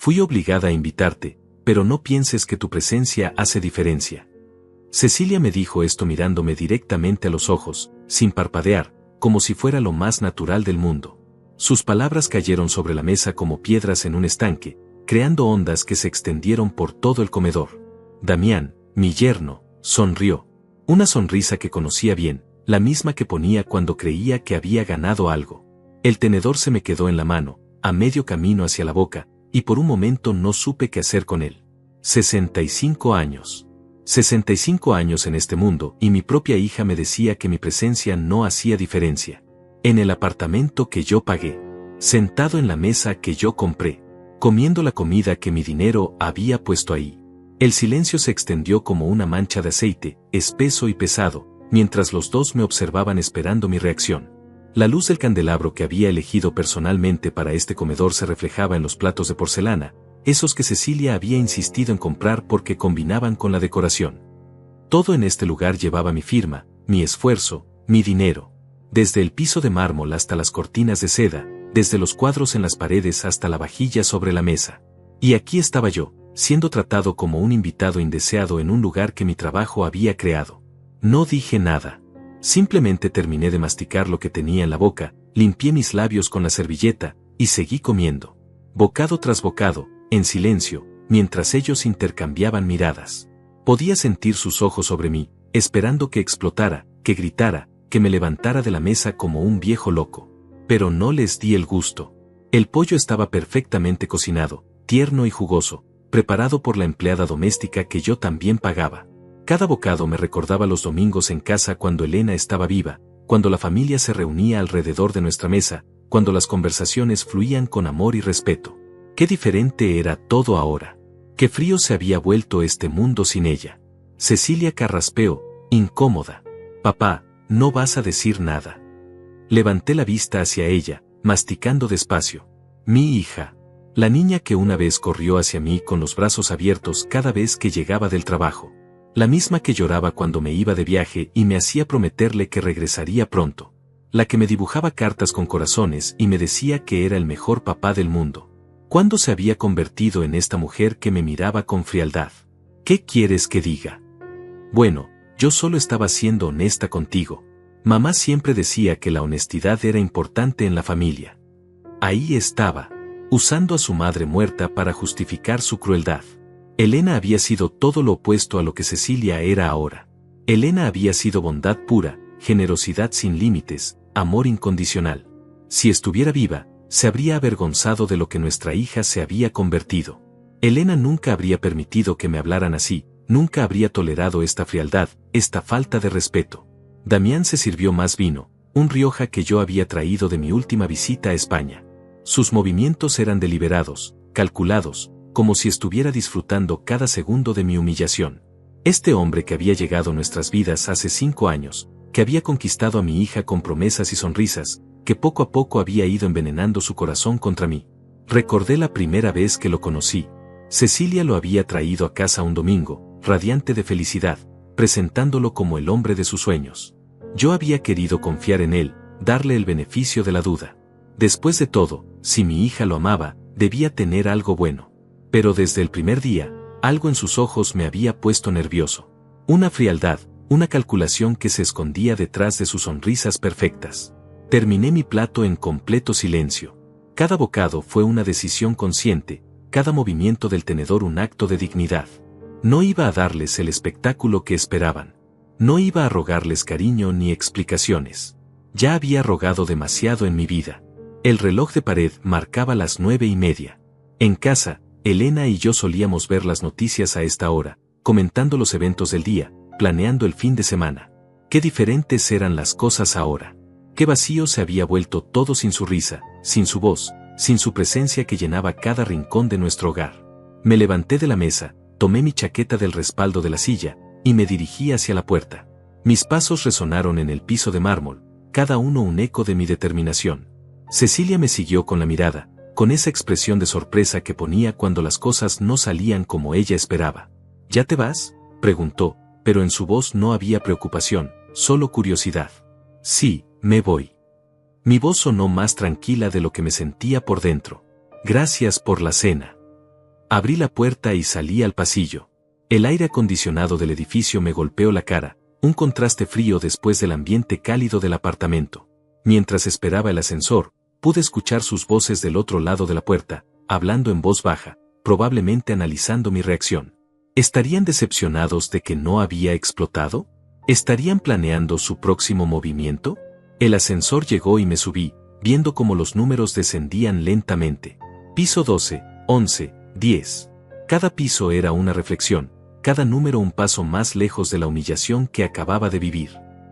Fui obligada a invitarte, pero no pienses que tu presencia hace diferencia. Cecilia me dijo esto mirándome directamente a los ojos, sin parpadear, como si fuera lo más natural del mundo. Sus palabras cayeron sobre la mesa como piedras en un estanque, creando ondas que se extendieron por todo el comedor. Damián, mi yerno, sonrió. Una sonrisa que conocía bien, la misma que ponía cuando creía que había ganado algo. El tenedor se me quedó en la mano, a medio camino hacia la boca, y por un momento no supe qué hacer con él. 65 años. 65 años en este mundo, y mi propia hija me decía que mi presencia no hacía diferencia. En el apartamento que yo pagué, sentado en la mesa que yo compré, comiendo la comida que mi dinero había puesto ahí. El silencio se extendió como una mancha de aceite, espeso y pesado, mientras los dos me observaban esperando mi reacción. La luz del candelabro que había elegido personalmente para este comedor se reflejaba en los platos de porcelana, esos que Cecilia había insistido en comprar porque combinaban con la decoración. Todo en este lugar llevaba mi firma, mi esfuerzo, mi dinero. Desde el piso de mármol hasta las cortinas de seda, desde los cuadros en las paredes hasta la vajilla sobre la mesa. Y aquí estaba yo, siendo tratado como un invitado indeseado en un lugar que mi trabajo había creado. No dije nada. Simplemente terminé de masticar lo que tenía en la boca, limpié mis labios con la servilleta, y seguí comiendo. Bocado tras bocado, en silencio, mientras ellos intercambiaban miradas. Podía sentir sus ojos sobre mí, esperando que explotara, que gritara, que me levantara de la mesa como un viejo loco. Pero no les di el gusto. El pollo estaba perfectamente cocinado, tierno y jugoso, preparado por la empleada doméstica que yo también pagaba. Cada bocado me recordaba los domingos en casa cuando Elena estaba viva, cuando la familia se reunía alrededor de nuestra mesa, cuando las conversaciones fluían con amor y respeto. Qué diferente era todo ahora. Qué frío se había vuelto este mundo sin ella. Cecilia carraspeó, incómoda. Papá, no vas a decir nada. Levanté la vista hacia ella, masticando despacio. Mi hija. La niña que una vez corrió hacia mí con los brazos abiertos cada vez que llegaba del trabajo. La misma que lloraba cuando me iba de viaje y me hacía prometerle que regresaría pronto. La que me dibujaba cartas con corazones y me decía que era el mejor papá del mundo. ¿Cuándo se había convertido en esta mujer que me miraba con frialdad? ¿Qué quieres que diga? Bueno, yo solo estaba siendo honesta contigo. Mamá siempre decía que la honestidad era importante en la familia. Ahí estaba, usando a su madre muerta para justificar su crueldad. Elena había sido todo lo opuesto a lo que Cecilia era ahora. Elena había sido bondad pura, generosidad sin límites, amor incondicional. Si estuviera viva, se habría avergonzado de lo que nuestra hija se había convertido. Elena nunca habría permitido que me hablaran así, nunca habría tolerado esta frialdad, esta falta de respeto. Damián se sirvió más vino, un Rioja que yo había traído de mi última visita a España. Sus movimientos eran deliberados, calculados, como si estuviera disfrutando cada segundo de mi humillación. Este hombre que había llegado a nuestras vidas hace 5 años, que había conquistado a mi hija con promesas y sonrisas, que poco a poco había ido envenenando su corazón contra mí. Recordé la primera vez que lo conocí. Cecilia lo había traído a casa un domingo, radiante de felicidad, presentándolo como el hombre de sus sueños. Yo había querido confiar en él, darle el beneficio de la duda. Después de todo, si mi hija lo amaba, debía tener algo bueno. Pero desde el primer día, algo en sus ojos me había puesto nervioso. Una frialdad, una calculación que se escondía detrás de sus sonrisas perfectas. Terminé mi plato en completo silencio. Cada bocado fue una decisión consciente, cada movimiento del tenedor un acto de dignidad. No iba a darles el espectáculo que esperaban. No iba a rogarles cariño ni explicaciones. Ya había rogado demasiado en mi vida. El reloj de pared marcaba las 9:30. En casa, Elena y yo solíamos ver las noticias a esta hora, comentando los eventos del día, planeando el fin de semana. Qué diferentes eran las cosas ahora. Qué vacío se había vuelto todo sin su risa, sin su voz, sin su presencia que llenaba cada rincón de nuestro hogar. Me levanté de la mesa, tomé mi chaqueta del respaldo de la silla, y me dirigí hacia la puerta. Mis pasos resonaron en el piso de mármol, cada uno un eco de mi determinación. Cecilia me siguió con la mirada, con esa expresión de sorpresa que ponía cuando las cosas no salían como ella esperaba. ¿Ya te vas?, preguntó, pero en su voz no había preocupación, solo curiosidad. Sí, me voy. Mi voz sonó más tranquila de lo que me sentía por dentro. Gracias por la cena. Abrí la puerta y salí al pasillo. El aire acondicionado del edificio me golpeó la cara, un contraste frío después del ambiente cálido del apartamento. Mientras esperaba el ascensor, pude escuchar sus voces del otro lado de la puerta, hablando en voz baja, probablemente analizando mi reacción. ¿Estarían decepcionados de que no había explotado? ¿Estarían planeando su próximo movimiento? El ascensor llegó y me subí, viendo cómo los números descendían lentamente. Piso 12, 11, 10. Cada piso era una reflexión, cada número un paso más lejos de la humillación que acababa de vivir.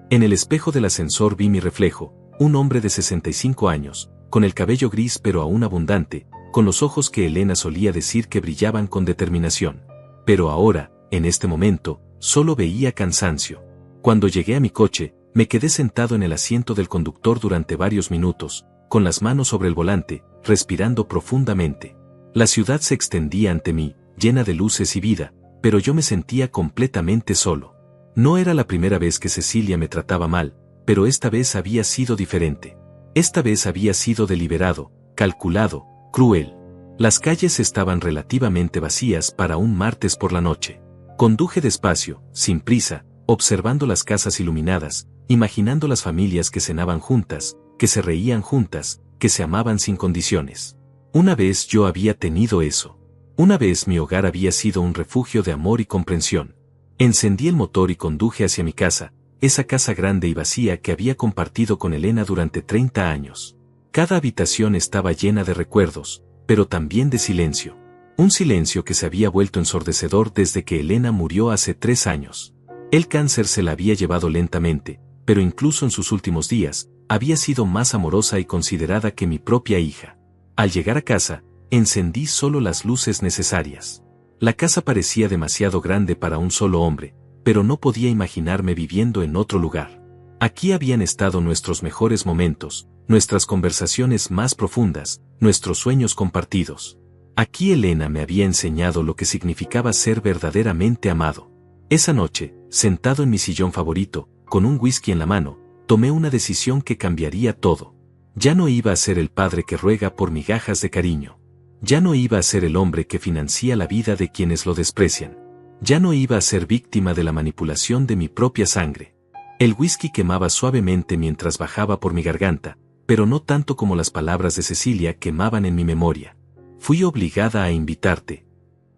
En el espejo del ascensor vi mi reflejo, un hombre de 65 años, con el cabello gris pero aún abundante, con los ojos que Elena solía decir que brillaban con determinación. Pero ahora, en este momento, solo veía cansancio. Cuando llegué a mi coche, me quedé sentado en el asiento del conductor durante varios minutos, con las manos sobre el volante, respirando profundamente. La ciudad se extendía ante mí, llena de luces y vida, pero yo me sentía completamente solo. No era la primera vez que Cecilia me trataba mal, pero esta vez había sido diferente. Esta vez había sido deliberado, calculado, cruel. Las calles estaban relativamente vacías para un martes por la noche. Conduje despacio, sin prisa, observando las casas iluminadas, imaginando las familias que cenaban juntas, que se reían juntas, que se amaban sin condiciones. Una vez yo había tenido eso. Una vez mi hogar había sido un refugio de amor y comprensión. Encendí el motor y conduje hacia mi casa, esa casa grande y vacía que había compartido con Elena durante 30 años. Cada habitación estaba llena de recuerdos, pero también de silencio. Un silencio que se había vuelto ensordecedor desde que Elena murió hace 3 años. El cáncer se la había llevado lentamente, pero incluso en sus últimos días, había sido más amorosa y considerada que mi propia hija. Al llegar a casa, encendí solo las luces necesarias. La casa parecía demasiado grande para un solo hombre, pero no podía imaginarme viviendo en otro lugar. Aquí habían estado nuestros mejores momentos, nuestras conversaciones más profundas, nuestros sueños compartidos. Aquí Elena me había enseñado lo que significaba ser verdaderamente amado. Esa noche, sentado en mi sillón favorito, con un whisky en la mano, tomé una decisión que cambiaría todo. Ya no iba a ser el padre que ruega por migajas de cariño. Ya no iba a ser el hombre que financia la vida de quienes lo desprecian. Ya no iba a ser víctima de la manipulación de mi propia sangre. El whisky quemaba suavemente mientras bajaba por mi garganta, pero no tanto como las palabras de Cecilia quemaban en mi memoria. Fui obligada a invitarte.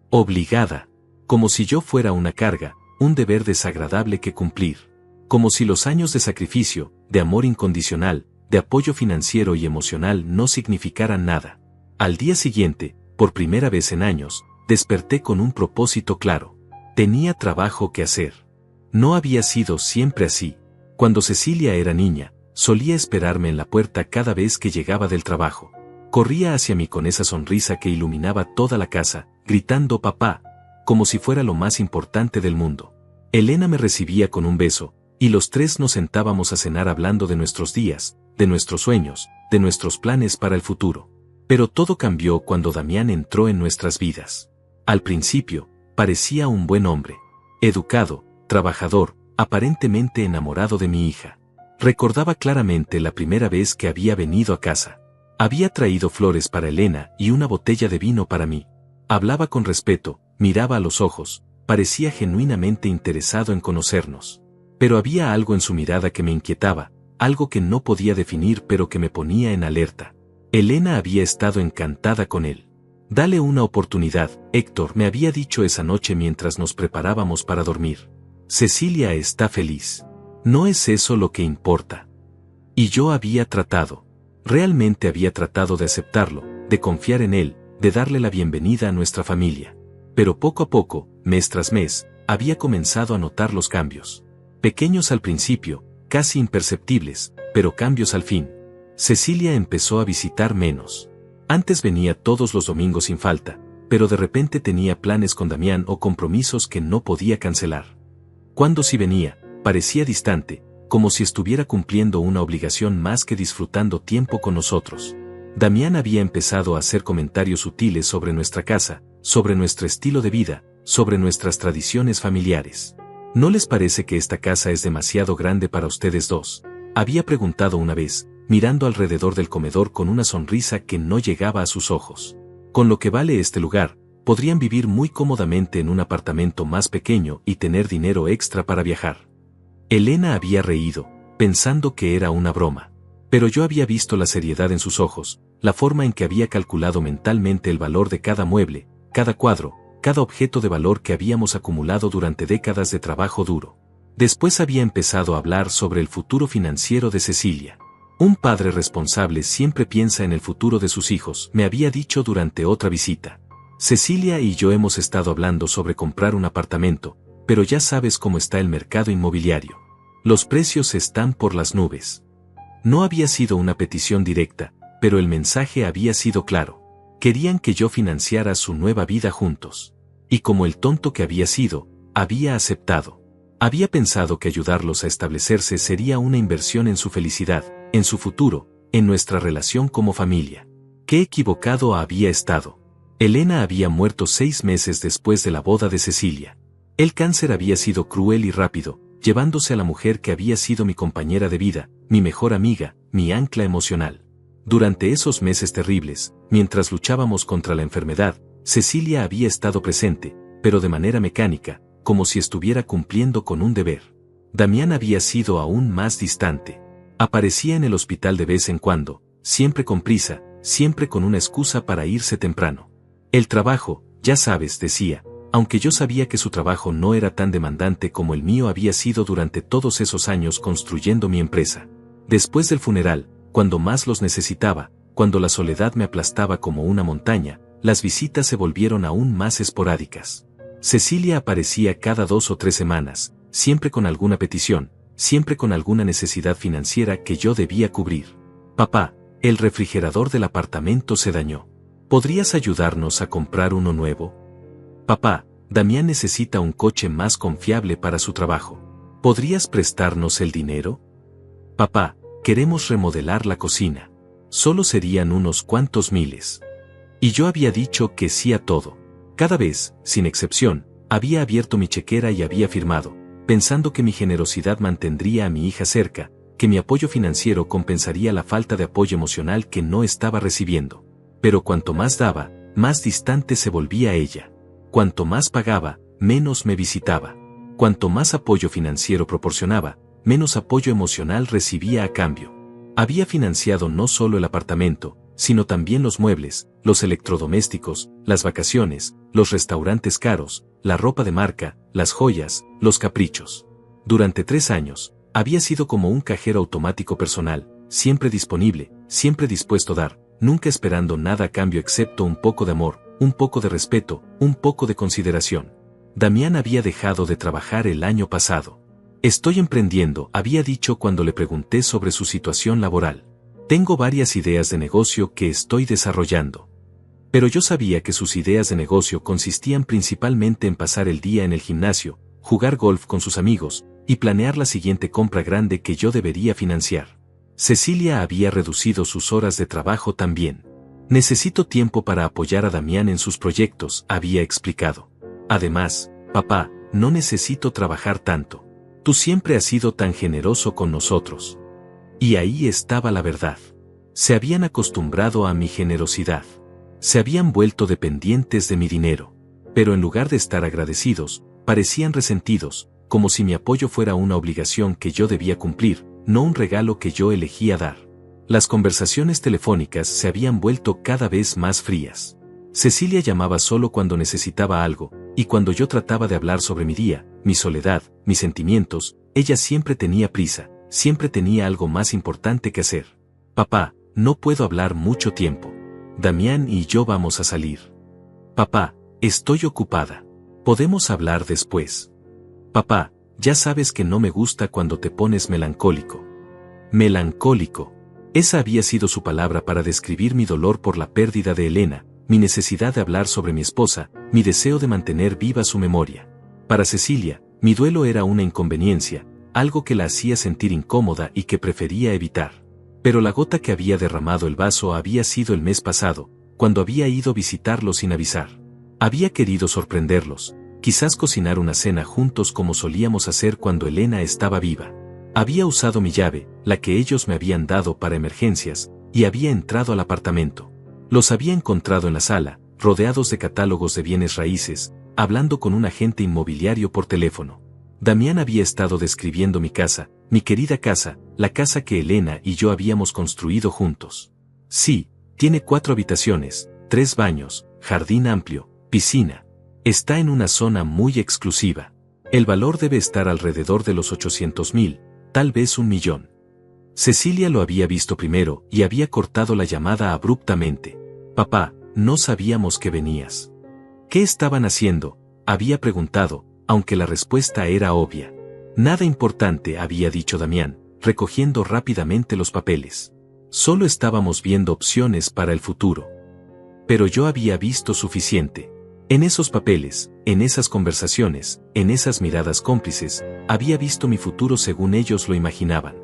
Obligada. Como si yo fuera una carga, un deber desagradable que cumplir. Como si los años de sacrificio, de amor incondicional, de apoyo financiero y emocional no significaran nada. Al día siguiente, por primera vez en años, desperté con un propósito claro. Tenía trabajo que hacer. No había sido siempre así. Cuando Cecilia era niña, solía esperarme en la puerta cada vez que llegaba del trabajo. Corría hacia mí con esa sonrisa que iluminaba toda la casa, gritando papá, como si fuera lo más importante del mundo. Elena me recibía con un beso, y los tres nos sentábamos a cenar hablando de nuestros días, de nuestros sueños, de nuestros planes para el futuro. Pero todo cambió cuando Damián entró en nuestras vidas. Al principio, parecía un buen hombre, educado, trabajador, aparentemente enamorado de mi hija. Recordaba claramente la primera vez que había venido a casa. Había traído flores para Elena y una botella de vino para mí. Hablaba con respeto, miraba a los ojos, parecía genuinamente interesado en conocernos. Pero había algo en su mirada que me inquietaba, algo que no podía definir pero que me ponía en alerta. Elena había estado encantada con él. Dale una oportunidad, Héctor, me había dicho esa noche mientras nos preparábamos para dormir. Cecilia está feliz. No es eso lo que importa. Y yo realmente había tratado de aceptarlo, de confiar en él, de darle la bienvenida a nuestra familia. Pero poco a poco, mes tras mes, había comenzado a notar los cambios. Pequeños al principio, casi imperceptibles, pero cambios al fin. Cecilia empezó a visitar menos. Antes venía todos los domingos sin falta, pero de repente tenía planes con Damián o compromisos que no podía cancelar. Cuando sí venía, parecía distante, como si estuviera cumpliendo una obligación más que disfrutando tiempo con nosotros. Damián había empezado a hacer comentarios sutiles sobre nuestra casa, sobre nuestro estilo de vida, sobre nuestras tradiciones familiares. ¿No les parece que esta casa es demasiado grande para ustedes dos?, había preguntado una vez, mirando alrededor del comedor con una sonrisa que no llegaba a sus ojos. Con lo que vale este lugar, podrían vivir muy cómodamente en un apartamento más pequeño y tener dinero extra para viajar. Elena había reído, pensando que era una broma. Pero yo había visto la seriedad en sus ojos, la forma en que había calculado mentalmente el valor de cada mueble, cada cuadro, cada objeto de valor que habíamos acumulado durante décadas de trabajo duro. Después había empezado a hablar sobre el futuro financiero de Cecilia. Un padre responsable siempre piensa en el futuro de sus hijos, me había dicho durante otra visita. Cecilia y yo hemos estado hablando sobre comprar un apartamento, pero ya sabes cómo está el mercado inmobiliario. Los precios están por las nubes. No había sido una petición directa, pero el mensaje había sido claro. Querían que yo financiara su nueva vida juntos. Y como el tonto que había sido, había aceptado. Había pensado que ayudarlos a establecerse sería una inversión en su felicidad, en su futuro, en nuestra relación como familia. Qué equivocado había estado. Elena había muerto 6 meses después de la boda de Cecilia. El cáncer había sido cruel y rápido, llevándose a la mujer que había sido mi compañera de vida, mi mejor amiga, mi ancla emocional. Durante esos meses terribles, mientras luchábamos contra la enfermedad, Cecilia había estado presente, pero de manera mecánica, como si estuviera cumpliendo con un deber. Damián había sido aún más distante. Aparecía en el hospital de vez en cuando, siempre con prisa, siempre con una excusa para irse temprano. El trabajo, ya sabes, decía, aunque yo sabía que su trabajo no era tan demandante como el mío había sido durante todos esos años construyendo mi empresa. Después del funeral, cuando más los necesitaba, cuando la soledad me aplastaba como una montaña, las visitas se volvieron aún más esporádicas. Cecilia aparecía cada 2 o 3 semanas, siempre con alguna petición, siempre con alguna necesidad financiera que yo debía cubrir. Papá, el refrigerador del apartamento se dañó. ¿Podrías ayudarnos a comprar uno nuevo? Papá, Damián necesita un coche más confiable para su trabajo. ¿Podrías prestarnos el dinero? Papá, queremos remodelar la cocina. Solo serían unos cuantos miles. Y yo había dicho que sí a todo. Cada vez, sin excepción, había abierto mi chequera y había firmado, pensando que mi generosidad mantendría a mi hija cerca, que mi apoyo financiero compensaría la falta de apoyo emocional que no estaba recibiendo. Pero cuanto más daba, más distante se volvía ella. Cuanto más pagaba, menos me visitaba. Cuanto más apoyo financiero proporcionaba, menos apoyo emocional recibía a cambio. Había financiado no solo el apartamento, sino también los muebles, los electrodomésticos, las vacaciones, los restaurantes caros, la ropa de marca, las joyas, los caprichos. Durante 3 años, había sido como un cajero automático personal, siempre disponible, siempre dispuesto a dar, nunca esperando nada a cambio excepto un poco de amor, un poco de respeto, un poco de consideración. Damián había dejado de trabajar el año pasado. Estoy emprendiendo, había dicho cuando le pregunté sobre su situación laboral. Tengo varias ideas de negocio que estoy desarrollando. Pero yo sabía que sus ideas de negocio consistían principalmente en pasar el día en el gimnasio, jugar golf con sus amigos, y planear la siguiente compra grande que yo debería financiar. Cecilia había reducido sus horas de trabajo también. Necesito tiempo para apoyar a Damián en sus proyectos, había explicado. Además, papá, no necesito trabajar tanto. Tú siempre has sido tan generoso con nosotros. Y ahí estaba la verdad. Se habían acostumbrado a mi generosidad. Se habían vuelto dependientes de mi dinero. Pero en lugar de estar agradecidos, parecían resentidos, como si mi apoyo fuera una obligación que yo debía cumplir, no un regalo que yo elegía dar. Las conversaciones telefónicas se habían vuelto cada vez más frías. Cecilia llamaba solo cuando necesitaba algo, y cuando yo trataba de hablar sobre mi día, mi soledad, mis sentimientos, ella siempre tenía prisa, siempre tenía algo más importante que hacer. Papá, no puedo hablar mucho tiempo. Damián y yo vamos a salir. Papá, estoy ocupada. Podemos hablar después. Papá, ya sabes que no me gusta cuando te pones melancólico. Melancólico. Esa había sido su palabra para describir mi dolor por la pérdida de Elena, mi necesidad de hablar sobre mi esposa, mi deseo de mantener viva su memoria. Para Cecilia, mi duelo era una inconveniencia, algo que la hacía sentir incómoda y que prefería evitar. Pero la gota que había derramado el vaso había sido el mes pasado, cuando había ido a visitarlos sin avisar. Había querido sorprenderlos, quizás cocinar una cena juntos como solíamos hacer cuando Elena estaba viva. Había usado mi llave, la que ellos me habían dado para emergencias, y había entrado al apartamento. Los había encontrado en la sala, rodeados de catálogos de bienes raíces, hablando con un agente inmobiliario por teléfono. Damián había estado describiendo mi casa, mi querida casa, la casa que Elena y yo habíamos construido juntos. Sí, tiene 4 habitaciones, 3 baños, jardín amplio, piscina. Está en una zona muy exclusiva. El valor debe estar alrededor de los 800,000, tal vez 1,000,000. Cecilia lo había visto primero y había cortado la llamada abruptamente. Papá, no sabíamos que venías. ¿Qué estaban haciendo?, había preguntado, aunque la respuesta era obvia. Nada importante, había dicho Damián, recogiendo rápidamente los papeles. Solo estábamos viendo opciones para el futuro. Pero yo había visto suficiente. En esos papeles, en esas conversaciones, en esas miradas cómplices, había visto mi futuro según ellos lo imaginaban.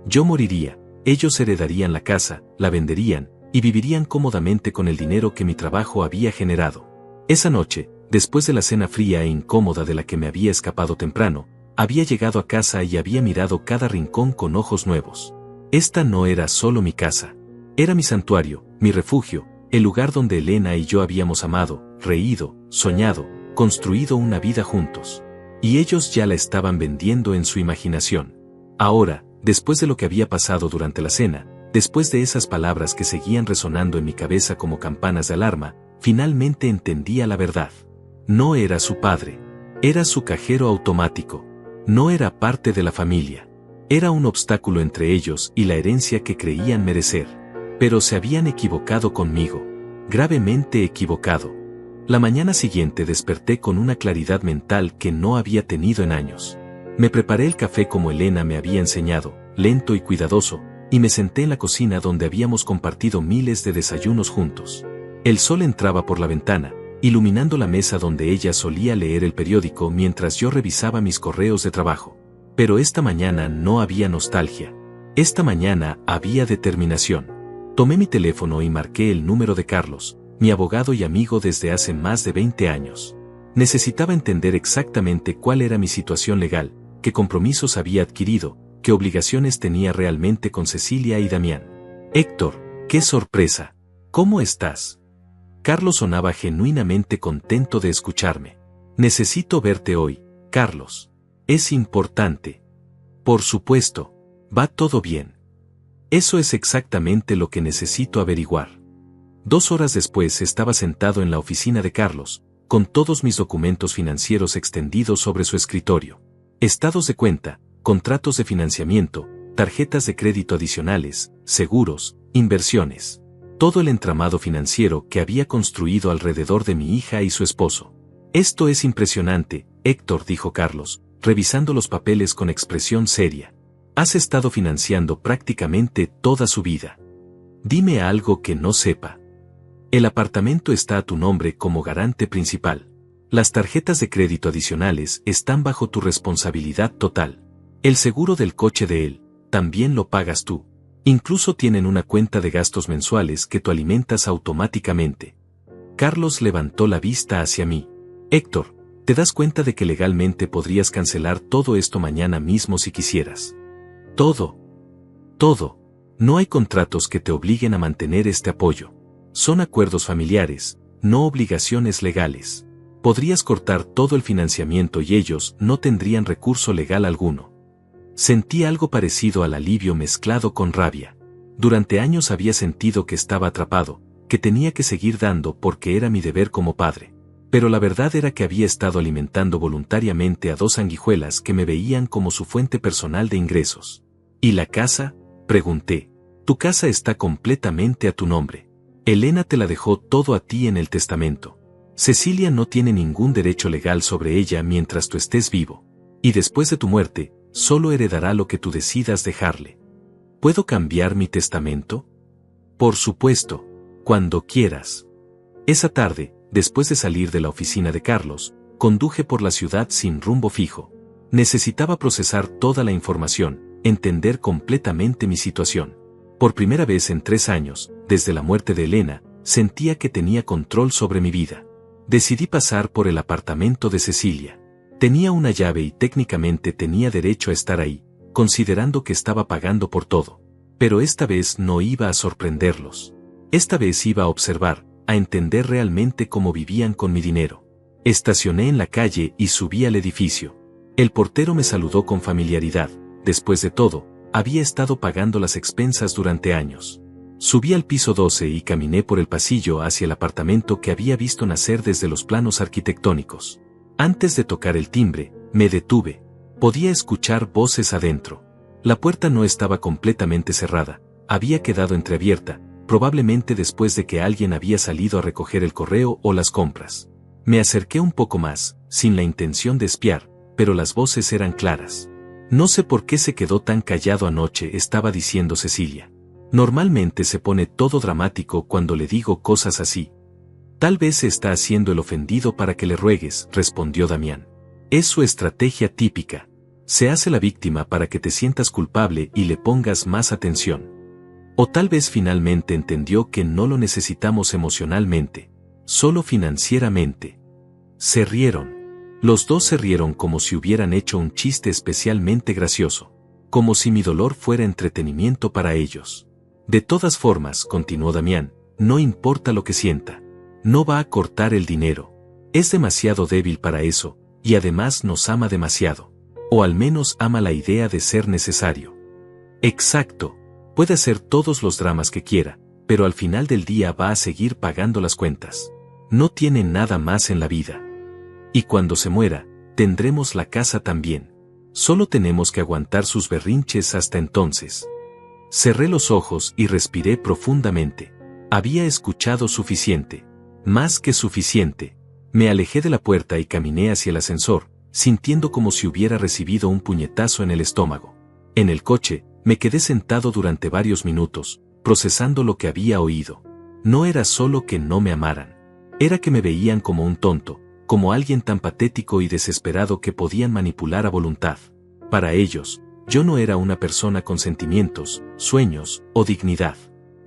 Yo moriría, ellos heredarían la casa, la venderían, y vivirían cómodamente con el dinero que mi trabajo había generado. Esa noche, después de la cena fría e incómoda de la que me había escapado temprano, había llegado a casa y había mirado cada rincón con ojos nuevos. Esta no era solo mi casa. Era mi santuario, mi refugio, el lugar donde Elena y yo habíamos amado, reído, soñado, construido una vida juntos. Y ellos ya la estaban vendiendo en su imaginación. Ahora, después de lo que había pasado durante la cena, después de esas palabras que seguían resonando en mi cabeza como campanas de alarma, finalmente entendía la verdad. No era su padre. Era su cajero automático. No era parte de la familia. Era un obstáculo entre ellos y la herencia que creían merecer. Pero se habían equivocado conmigo. Gravemente equivocado. La mañana siguiente desperté con una claridad mental que no había tenido en años. Me preparé el café como Elena me había enseñado, lento y cuidadoso, y me senté en la cocina donde habíamos compartido miles de desayunos juntos. El sol entraba por la ventana, iluminando la mesa donde ella solía leer el periódico mientras yo revisaba mis correos de trabajo. Pero esta mañana no había nostalgia. Esta mañana había determinación. Tomé mi teléfono y marqué el número de Carlos, mi abogado y amigo desde hace más de 20 años. Necesitaba entender exactamente cuál era mi situación legal, qué compromisos había adquirido, qué obligaciones tenía realmente con Cecilia y Damián. Héctor, qué sorpresa. ¿Cómo estás? Carlos sonaba genuinamente contento de escucharme. Necesito verte hoy, Carlos. Es importante. Por supuesto. Va todo bien. Eso es exactamente lo que necesito averiguar. 2 horas después estaba sentado en la oficina de Carlos, con todos mis documentos financieros extendidos sobre su escritorio. Estados de cuenta, contratos de financiamiento, tarjetas de crédito adicionales, seguros, inversiones. Todo el entramado financiero que había construido alrededor de mi hija y su esposo. Esto es impresionante, Héctor, dijo Carlos, revisando los papeles con expresión seria. Has estado financiando prácticamente toda su vida. Dime algo que no sepa. El apartamento está a tu nombre como garante principal. Las tarjetas de crédito adicionales están bajo tu responsabilidad total. El seguro del coche de él, también lo pagas tú. Incluso tienen una cuenta de gastos mensuales que tú alimentas automáticamente. Carlos levantó la vista hacia mí. Héctor, ¿te das cuenta de que legalmente podrías cancelar todo esto mañana mismo si quisieras? Todo. Todo. No hay contratos que te obliguen a mantener este apoyo. Son acuerdos familiares, no obligaciones legales. Podrías cortar todo el financiamiento y ellos no tendrían recurso legal alguno. Sentí algo parecido al alivio mezclado con rabia. Durante años había sentido que estaba atrapado, que tenía que seguir dando porque era mi deber como padre. Pero la verdad era que había estado alimentando voluntariamente a 2 sanguijuelas que me veían como su fuente personal de ingresos. ¿Y la casa?, pregunté. Tu casa está completamente a tu nombre. Elena te la dejó todo a ti en el testamento. Cecilia no tiene ningún derecho legal sobre ella mientras tú estés vivo. Y después de tu muerte, solo heredará lo que tú decidas dejarle. ¿Puedo cambiar mi testamento? Por supuesto, cuando quieras. Esa tarde, después de salir de la oficina de Carlos, conduje por la ciudad sin rumbo fijo. Necesitaba procesar toda la información, entender completamente mi situación. Por primera vez en 3 años, desde la muerte de Elena, sentía que tenía control sobre mi vida. Decidí pasar por el apartamento de Cecilia. Tenía una llave y técnicamente tenía derecho a estar ahí, considerando que estaba pagando por todo. Pero esta vez no iba a sorprenderlos. Esta vez iba a observar, a entender realmente cómo vivían con mi dinero. Estacioné en la calle y subí al edificio. El portero me saludó con familiaridad. Después de todo, había estado pagando las expensas durante años. Subí al piso 12 y caminé por el pasillo hacia el apartamento que había visto nacer desde los planos arquitectónicos. Antes de tocar el timbre, me detuve. Podía escuchar voces adentro. La puerta no estaba completamente cerrada, había quedado entreabierta, probablemente después de que alguien había salido a recoger el correo o las compras. Me acerqué un poco más, sin la intención de espiar, pero las voces eran claras. No sé por qué se quedó tan callado anoche, estaba diciendo Cecilia. Normalmente se pone todo dramático cuando le digo cosas así. Tal vez se está haciendo el ofendido para que le ruegues, respondió Damián. Es su estrategia típica. Se hace la víctima para que te sientas culpable y le pongas más atención. O tal vez finalmente entendió que no lo necesitamos emocionalmente, solo financieramente. Se rieron. Los dos se rieron como si hubieran hecho un chiste especialmente gracioso, como si mi dolor fuera entretenimiento para ellos. De todas formas, continuó Damián, no importa lo que sienta. No va a cortar el dinero. Es demasiado débil para eso, y además nos ama demasiado. O al menos ama la idea de ser necesario. Exacto. Puede hacer todos los dramas que quiera, pero al final del día va a seguir pagando las cuentas. No tiene nada más en la vida. Y cuando se muera, tendremos la casa también. Solo tenemos que aguantar sus berrinches hasta entonces. Cerré los ojos y respiré profundamente. Había escuchado suficiente. Más que suficiente. Me alejé de la puerta y caminé hacia el ascensor, sintiendo como si hubiera recibido un puñetazo en el estómago. En el coche, me quedé sentado durante varios minutos, procesando lo que había oído. No era solo que no me amaran. Era que me veían como un tonto, como alguien tan patético y desesperado que podían manipular a voluntad. Para ellos, yo no era una persona con sentimientos, sueños o dignidad.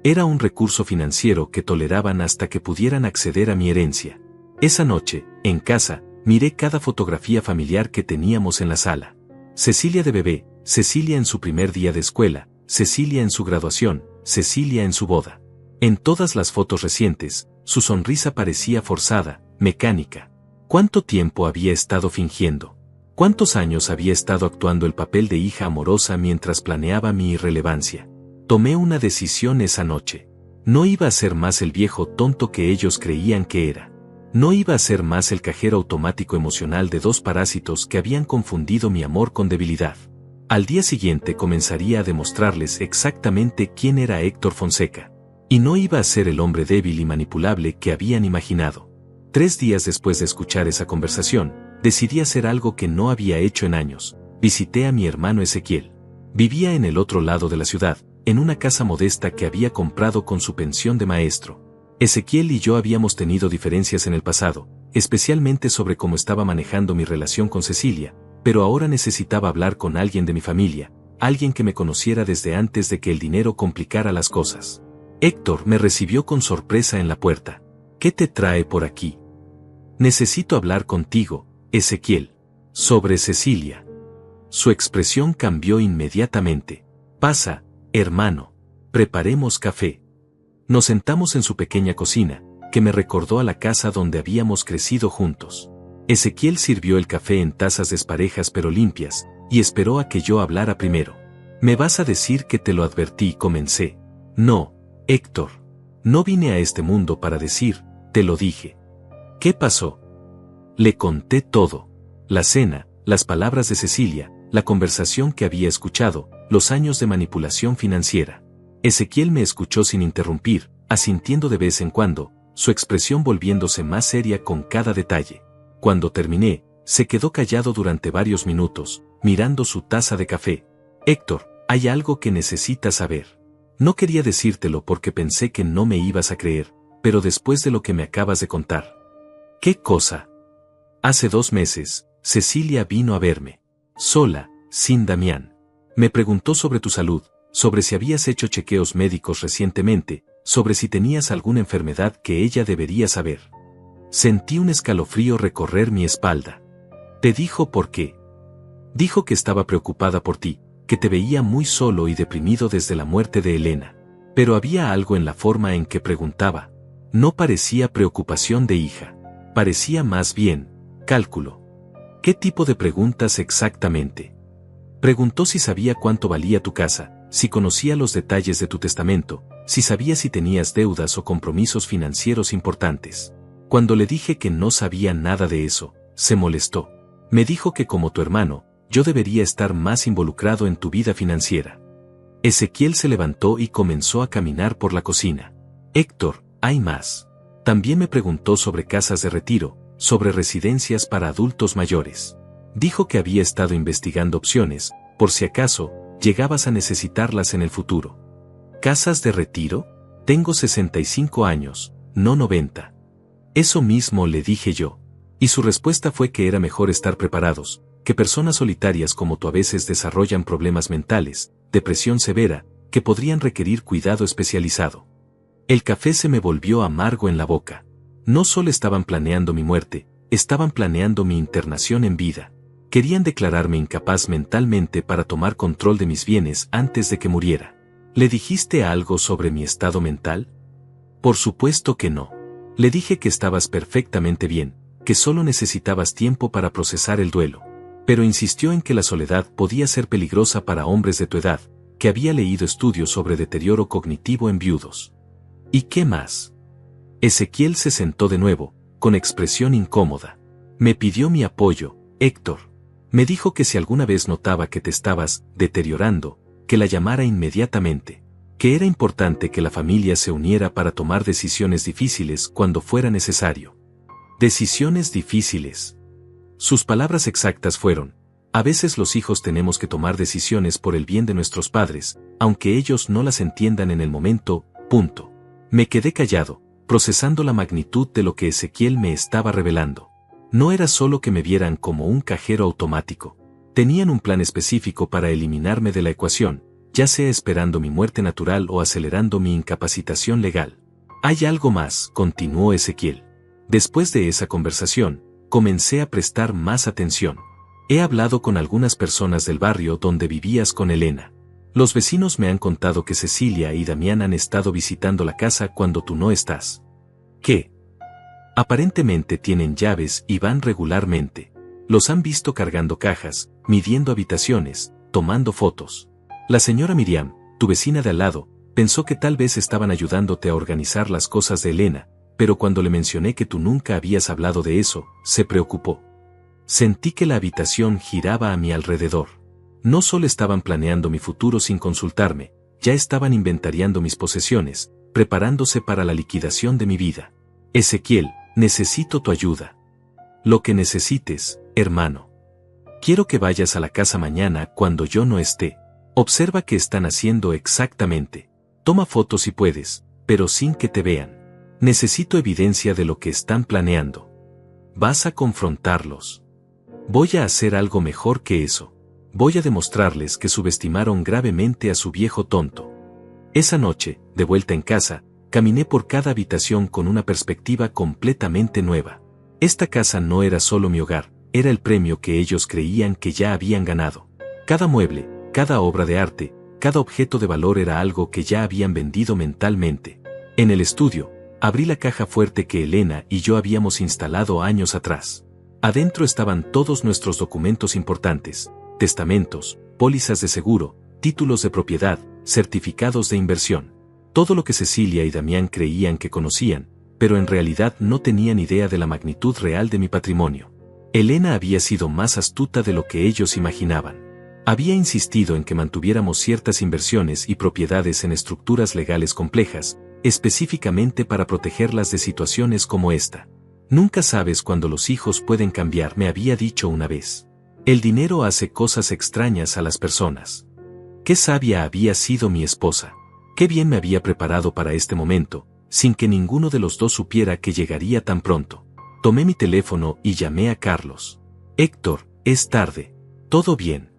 Era un recurso financiero que toleraban hasta que pudieran acceder a mi herencia. Esa noche, en casa, miré cada fotografía familiar que teníamos en la sala. Cecilia de bebé, Cecilia en su primer día de escuela, Cecilia en su graduación, Cecilia en su boda. En todas las fotos recientes, su sonrisa parecía forzada, mecánica. ¿Cuánto tiempo había estado fingiendo? ¿Cuántos años había estado actuando el papel de hija amorosa mientras planeaba mi irrelevancia? Tomé una decisión esa noche. No iba a ser más el viejo tonto que ellos creían que era. No iba a ser más el cajero automático emocional de dos parásitos que habían confundido mi amor con debilidad. Al día siguiente comenzaría a demostrarles exactamente quién era Héctor Fonseca. Y no iba a ser el hombre débil y manipulable que habían imaginado. 3 días después de escuchar esa conversación, decidí hacer algo que no había hecho en años. Visité a mi hermano Ezequiel. Vivía en el otro lado de la ciudad, en una casa modesta que había comprado con su pensión de maestro. Ezequiel y yo habíamos tenido diferencias en el pasado, especialmente sobre cómo estaba manejando mi relación con Cecilia, pero ahora necesitaba hablar con alguien de mi familia, alguien que me conociera desde antes de que el dinero complicara las cosas. Héctor me recibió con sorpresa en la puerta. ¿Qué te trae por aquí? Necesito hablar contigo, Ezequiel. Sobre Cecilia. Su expresión cambió inmediatamente. Pasa, hermano. Preparemos café. Nos sentamos en su pequeña cocina, que me recordó a la casa donde habíamos crecido juntos. Ezequiel sirvió el café en tazas desparejas pero limpias, y esperó a que yo hablara primero. Me vas a decir que te lo advertí, comencé. No, Héctor. No vine a este mundo para decir, te lo dije. ¿Qué pasó? Le conté todo. La cena, las palabras de Cecilia, la conversación que había escuchado, los años de manipulación financiera. Ezequiel me escuchó sin interrumpir, asintiendo de vez en cuando, su expresión volviéndose más seria con cada detalle. Cuando terminé, se quedó callado durante varios minutos, mirando su taza de café. Héctor, hay algo que necesitas saber. No quería decírtelo porque pensé que no me ibas a creer, pero después de lo que me acabas de contar. ¿Qué cosa? Hace 2 meses, Cecilia vino a verme. Sola, sin Damián. Me preguntó sobre tu salud, sobre si habías hecho chequeos médicos recientemente, sobre si tenías alguna enfermedad que ella debería saber. Sentí un escalofrío recorrer mi espalda. ¿Te dijo por qué? Dijo que estaba preocupada por ti, que te veía muy solo y deprimido desde la muerte de Elena. Pero había algo en la forma en que preguntaba. No parecía preocupación de hija. Parecía más bien cálculo. ¿Qué tipo de preguntas exactamente? Preguntó si sabía cuánto valía tu casa, si conocía los detalles de tu testamento, si sabía si tenías deudas o compromisos financieros importantes. Cuando le dije que no sabía nada de eso, se molestó. Me dijo que como tu hermano, yo debería estar más involucrado en tu vida financiera. Ezequiel se levantó y comenzó a caminar por la cocina. Héctor, hay más. También me preguntó sobre casas de retiro, sobre residencias para adultos mayores. Dijo que había estado investigando opciones, por si acaso, llegabas a necesitarlas en el futuro. ¿Casas de retiro? Tengo 65 años, no 90. Eso mismo le dije yo. Y su respuesta fue que era mejor estar preparados, que personas solitarias como tú a veces desarrollan problemas mentales, depresión severa, que podrían requerir cuidado especializado. El café se me volvió amargo en la boca. No solo estaban planeando mi muerte, estaban planeando mi internación en vida. Querían declararme incapaz mentalmente para tomar control de mis bienes antes de que muriera. ¿Le dijiste algo sobre mi estado mental? Por supuesto que no. Le dije que estabas perfectamente bien, que solo necesitabas tiempo para procesar el duelo. Pero insistió en que la soledad podía ser peligrosa para hombres de tu edad, que había leído estudios sobre deterioro cognitivo en viudos. ¿Y qué más? Ezequiel se sentó de nuevo, con expresión incómoda. Me pidió mi apoyo, Héctor. Me dijo que si alguna vez notaba que te estabas deteriorando, que la llamara inmediatamente, que era importante que la familia se uniera para tomar decisiones difíciles cuando fuera necesario. Decisiones difíciles. Sus palabras exactas fueron: a veces los hijos tenemos que tomar decisiones por el bien de nuestros padres, aunque ellos no las entiendan en el momento, punto. Me quedé callado, procesando la magnitud de lo que Ezequiel me estaba revelando. No era solo que me vieran como un cajero automático. Tenían un plan específico para eliminarme de la ecuación, ya sea esperando mi muerte natural o acelerando mi incapacitación legal. Hay algo más, continuó Ezequiel. Después de esa conversación, comencé a prestar más atención. He hablado con algunas personas del barrio donde vivías con Elena. Los vecinos me han contado que Cecilia y Damián han estado visitando la casa cuando tú no estás. ¿Qué? Aparentemente tienen llaves y van regularmente. Los han visto cargando cajas, midiendo habitaciones, tomando fotos. La señora Miriam, tu vecina de al lado, pensó que tal vez estaban ayudándote a organizar las cosas de Elena, pero cuando le mencioné que tú nunca habías hablado de eso, se preocupó. Sentí que la habitación giraba a mi alrededor. No solo estaban planeando mi futuro sin consultarme, ya estaban inventariando mis posesiones, preparándose para la liquidación de mi vida. Ezequiel, necesito tu ayuda. Lo que necesites, hermano. Quiero que vayas a la casa mañana cuando yo no esté. Observa qué están haciendo exactamente. Toma fotos si puedes, pero sin que te vean. Necesito evidencia de lo que están planeando. Vas a confrontarlos. Voy a hacer algo mejor que eso. Voy a demostrarles que subestimaron gravemente a su viejo tonto. Esa noche, de vuelta en casa, caminé por cada habitación con una perspectiva completamente nueva. Esta casa no era solo mi hogar, era el premio que ellos creían que ya habían ganado. Cada mueble, cada obra de arte, cada objeto de valor era algo que ya habían vendido mentalmente. En el estudio, abrí la caja fuerte que Elena y yo habíamos instalado años atrás. Adentro estaban todos nuestros documentos importantes: testamentos, pólizas de seguro, títulos de propiedad, certificados de inversión. Todo lo que Cecilia y Damián creían que conocían, pero en realidad no tenían idea de la magnitud real de mi patrimonio. Elena había sido más astuta de lo que ellos imaginaban. Había insistido en que mantuviéramos ciertas inversiones y propiedades en estructuras legales complejas, específicamente para protegerlas de situaciones como esta. Nunca sabes cuándo los hijos pueden cambiar, me había dicho una vez. El dinero hace cosas extrañas a las personas. Qué sabia había sido mi esposa. Qué bien me había preparado para este momento, sin que ninguno de los dos supiera que llegaría tan pronto. Tomé mi teléfono y llamé a Carlos. Héctor, es tarde. ¿Todo bien?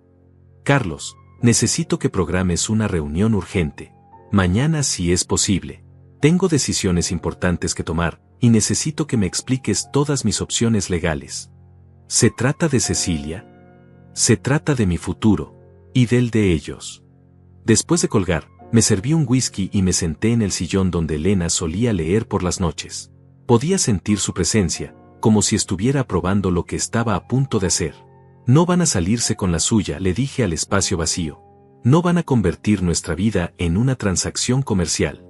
Carlos, necesito que programes una reunión urgente. Mañana si es posible. Tengo decisiones importantes que tomar, y necesito que me expliques todas mis opciones legales. ¿Se trata de Cecilia? Se trata de mi futuro, y del de ellos. Después de colgar, Me serví un whisky y me senté en el sillón donde Elena solía leer por las noches. Podía sentir su presencia, como si estuviera aprobando lo que estaba a punto de hacer. No van a salirse con la suya, le dije al espacio vacío. No van a convertir nuestra vida en una transacción comercial.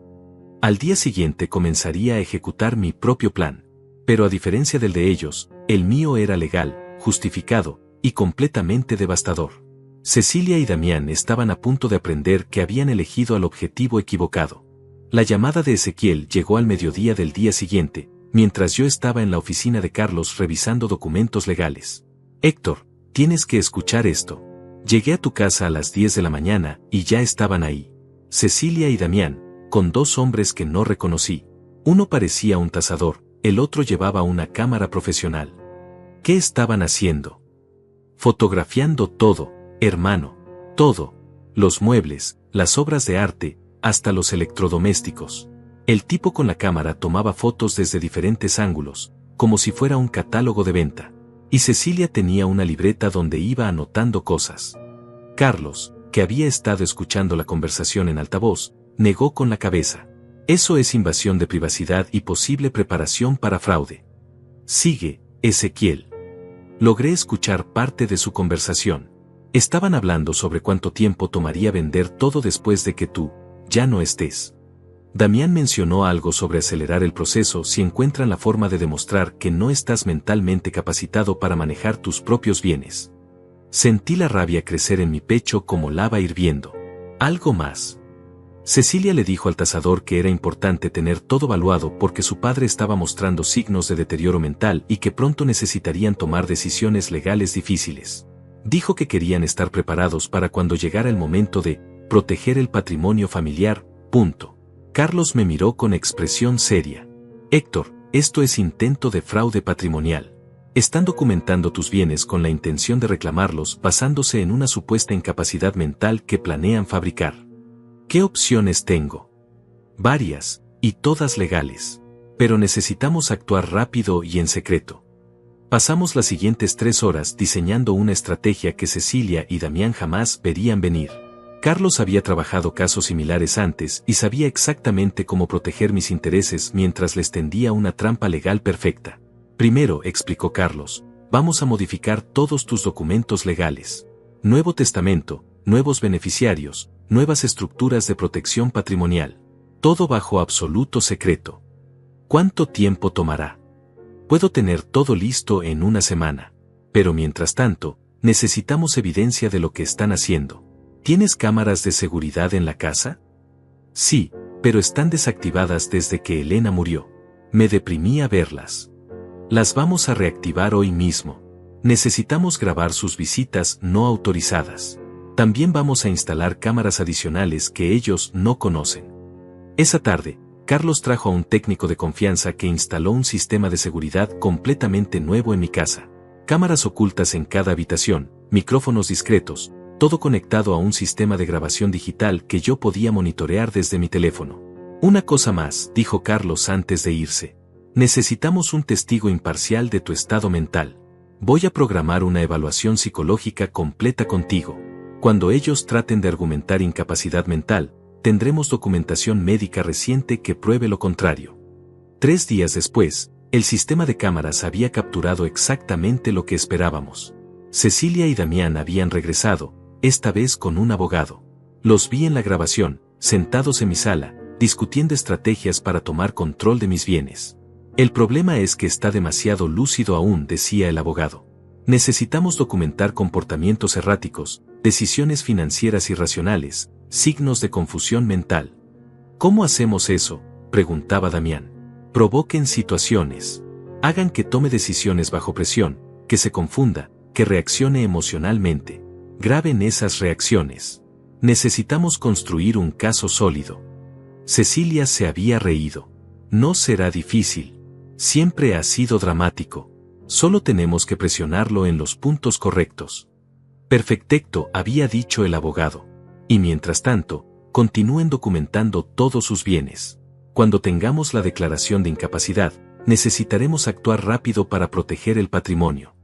Al día siguiente comenzaría a ejecutar mi propio plan. Pero a diferencia del de ellos, el mío era legal, justificado, y completamente devastador. Cecilia y Damián estaban a punto de aprender que habían elegido al objetivo equivocado. La llamada de Ezequiel llegó al mediodía del día siguiente, mientras yo estaba en la oficina de Carlos revisando documentos legales. Héctor, tienes que escuchar esto. Llegué a tu casa a las 10 de la mañana y ya estaban ahí. Cecilia y Damián, con dos hombres que no reconocí. Uno parecía un tasador, el otro llevaba una cámara profesional. ¿Qué estaban haciendo? Fotografiando todo, hermano. Todo. Los muebles, las obras de arte, hasta los electrodomésticos. El tipo con la cámara tomaba fotos desde diferentes ángulos, como si fuera un catálogo de venta. Y Cecilia tenía una libreta donde iba anotando cosas. Carlos, que había estado escuchando la conversación en altavoz, negó con la cabeza. Eso es invasión de privacidad y posible preparación para fraude. Sigue, Ezequiel. Logré escuchar parte de su conversación. Estaban hablando sobre cuánto tiempo tomaría vender todo después de que tú ya no estés. Damián mencionó algo sobre acelerar el proceso si encuentran la forma de demostrar que no estás mentalmente capacitado para manejar tus propios bienes. Sentí la rabia crecer en mi pecho como lava hirviendo. Algo más. Cecilia le dijo al tasador que era importante tener todo evaluado porque su padre estaba mostrando signos de deterioro mental y que pronto necesitarían tomar decisiones legales difíciles. Dijo que querían estar preparados para cuando llegara el momento de proteger el patrimonio familiar. Carlos me miró con expresión seria. Héctor, esto es intento de fraude patrimonial. Están documentando tus bienes con la intención de reclamarlos basándose en una supuesta incapacidad mental que planean fabricar. ¿Qué opciones tengo? Varias, y todas legales. Pero necesitamos actuar rápido y en secreto. Pasamos las siguientes 3 horas diseñando una estrategia que Cecilia y Damián jamás verían venir. Carlos había trabajado casos similares antes y sabía exactamente cómo proteger mis intereses mientras les tendía una trampa legal perfecta. Primero, explicó Carlos, vamos a modificar todos tus documentos legales. Nuevo testamento, nuevos beneficiarios, nuevas estructuras de protección patrimonial. Todo bajo absoluto secreto. ¿Cuánto tiempo tomará? Puedo tener todo listo en una semana. Pero mientras tanto, necesitamos evidencia de lo que están haciendo. ¿Tienes cámaras de seguridad en la casa? Sí, pero están desactivadas desde que Elena murió. Me deprimía verlas. Las vamos a reactivar hoy mismo. Necesitamos grabar sus visitas no autorizadas. También vamos a instalar cámaras adicionales que ellos no conocen. Esa tarde, Carlos trajo a un técnico de confianza que instaló un sistema de seguridad completamente nuevo en mi casa. Cámaras ocultas en cada habitación, micrófonos discretos, todo conectado a un sistema de grabación digital que yo podía monitorear desde mi teléfono. Una cosa más, dijo Carlos antes de irse. Necesitamos un testigo imparcial de tu estado mental. Voy a programar una evaluación psicológica completa contigo. Cuando ellos traten de argumentar incapacidad mental, tendremos documentación médica reciente que pruebe lo contrario. 3 días después, el sistema de cámaras había capturado exactamente lo que esperábamos. Cecilia y Damián habían regresado, esta vez con un abogado. Los vi en la grabación, sentados en mi sala, discutiendo estrategias para tomar control de mis bienes. El problema es que está demasiado lúcido aún, decía el abogado. Necesitamos documentar comportamientos erráticos, decisiones financieras irracionales, signos de confusión mental. ¿Cómo hacemos eso?, preguntaba Damián. Provoquen situaciones. Hagan que tome decisiones bajo presión, que se confunda, que reaccione emocionalmente. Graben esas reacciones. Necesitamos construir un caso sólido. Cecilia se había reído. No será difícil. Siempre ha sido dramático. Solo tenemos que presionarlo en los puntos correctos. Perfecto, había dicho el abogado. Y mientras tanto, continúen documentando todos sus bienes. Cuando tengamos la declaración de incapacidad, necesitaremos actuar rápido para proteger el patrimonio.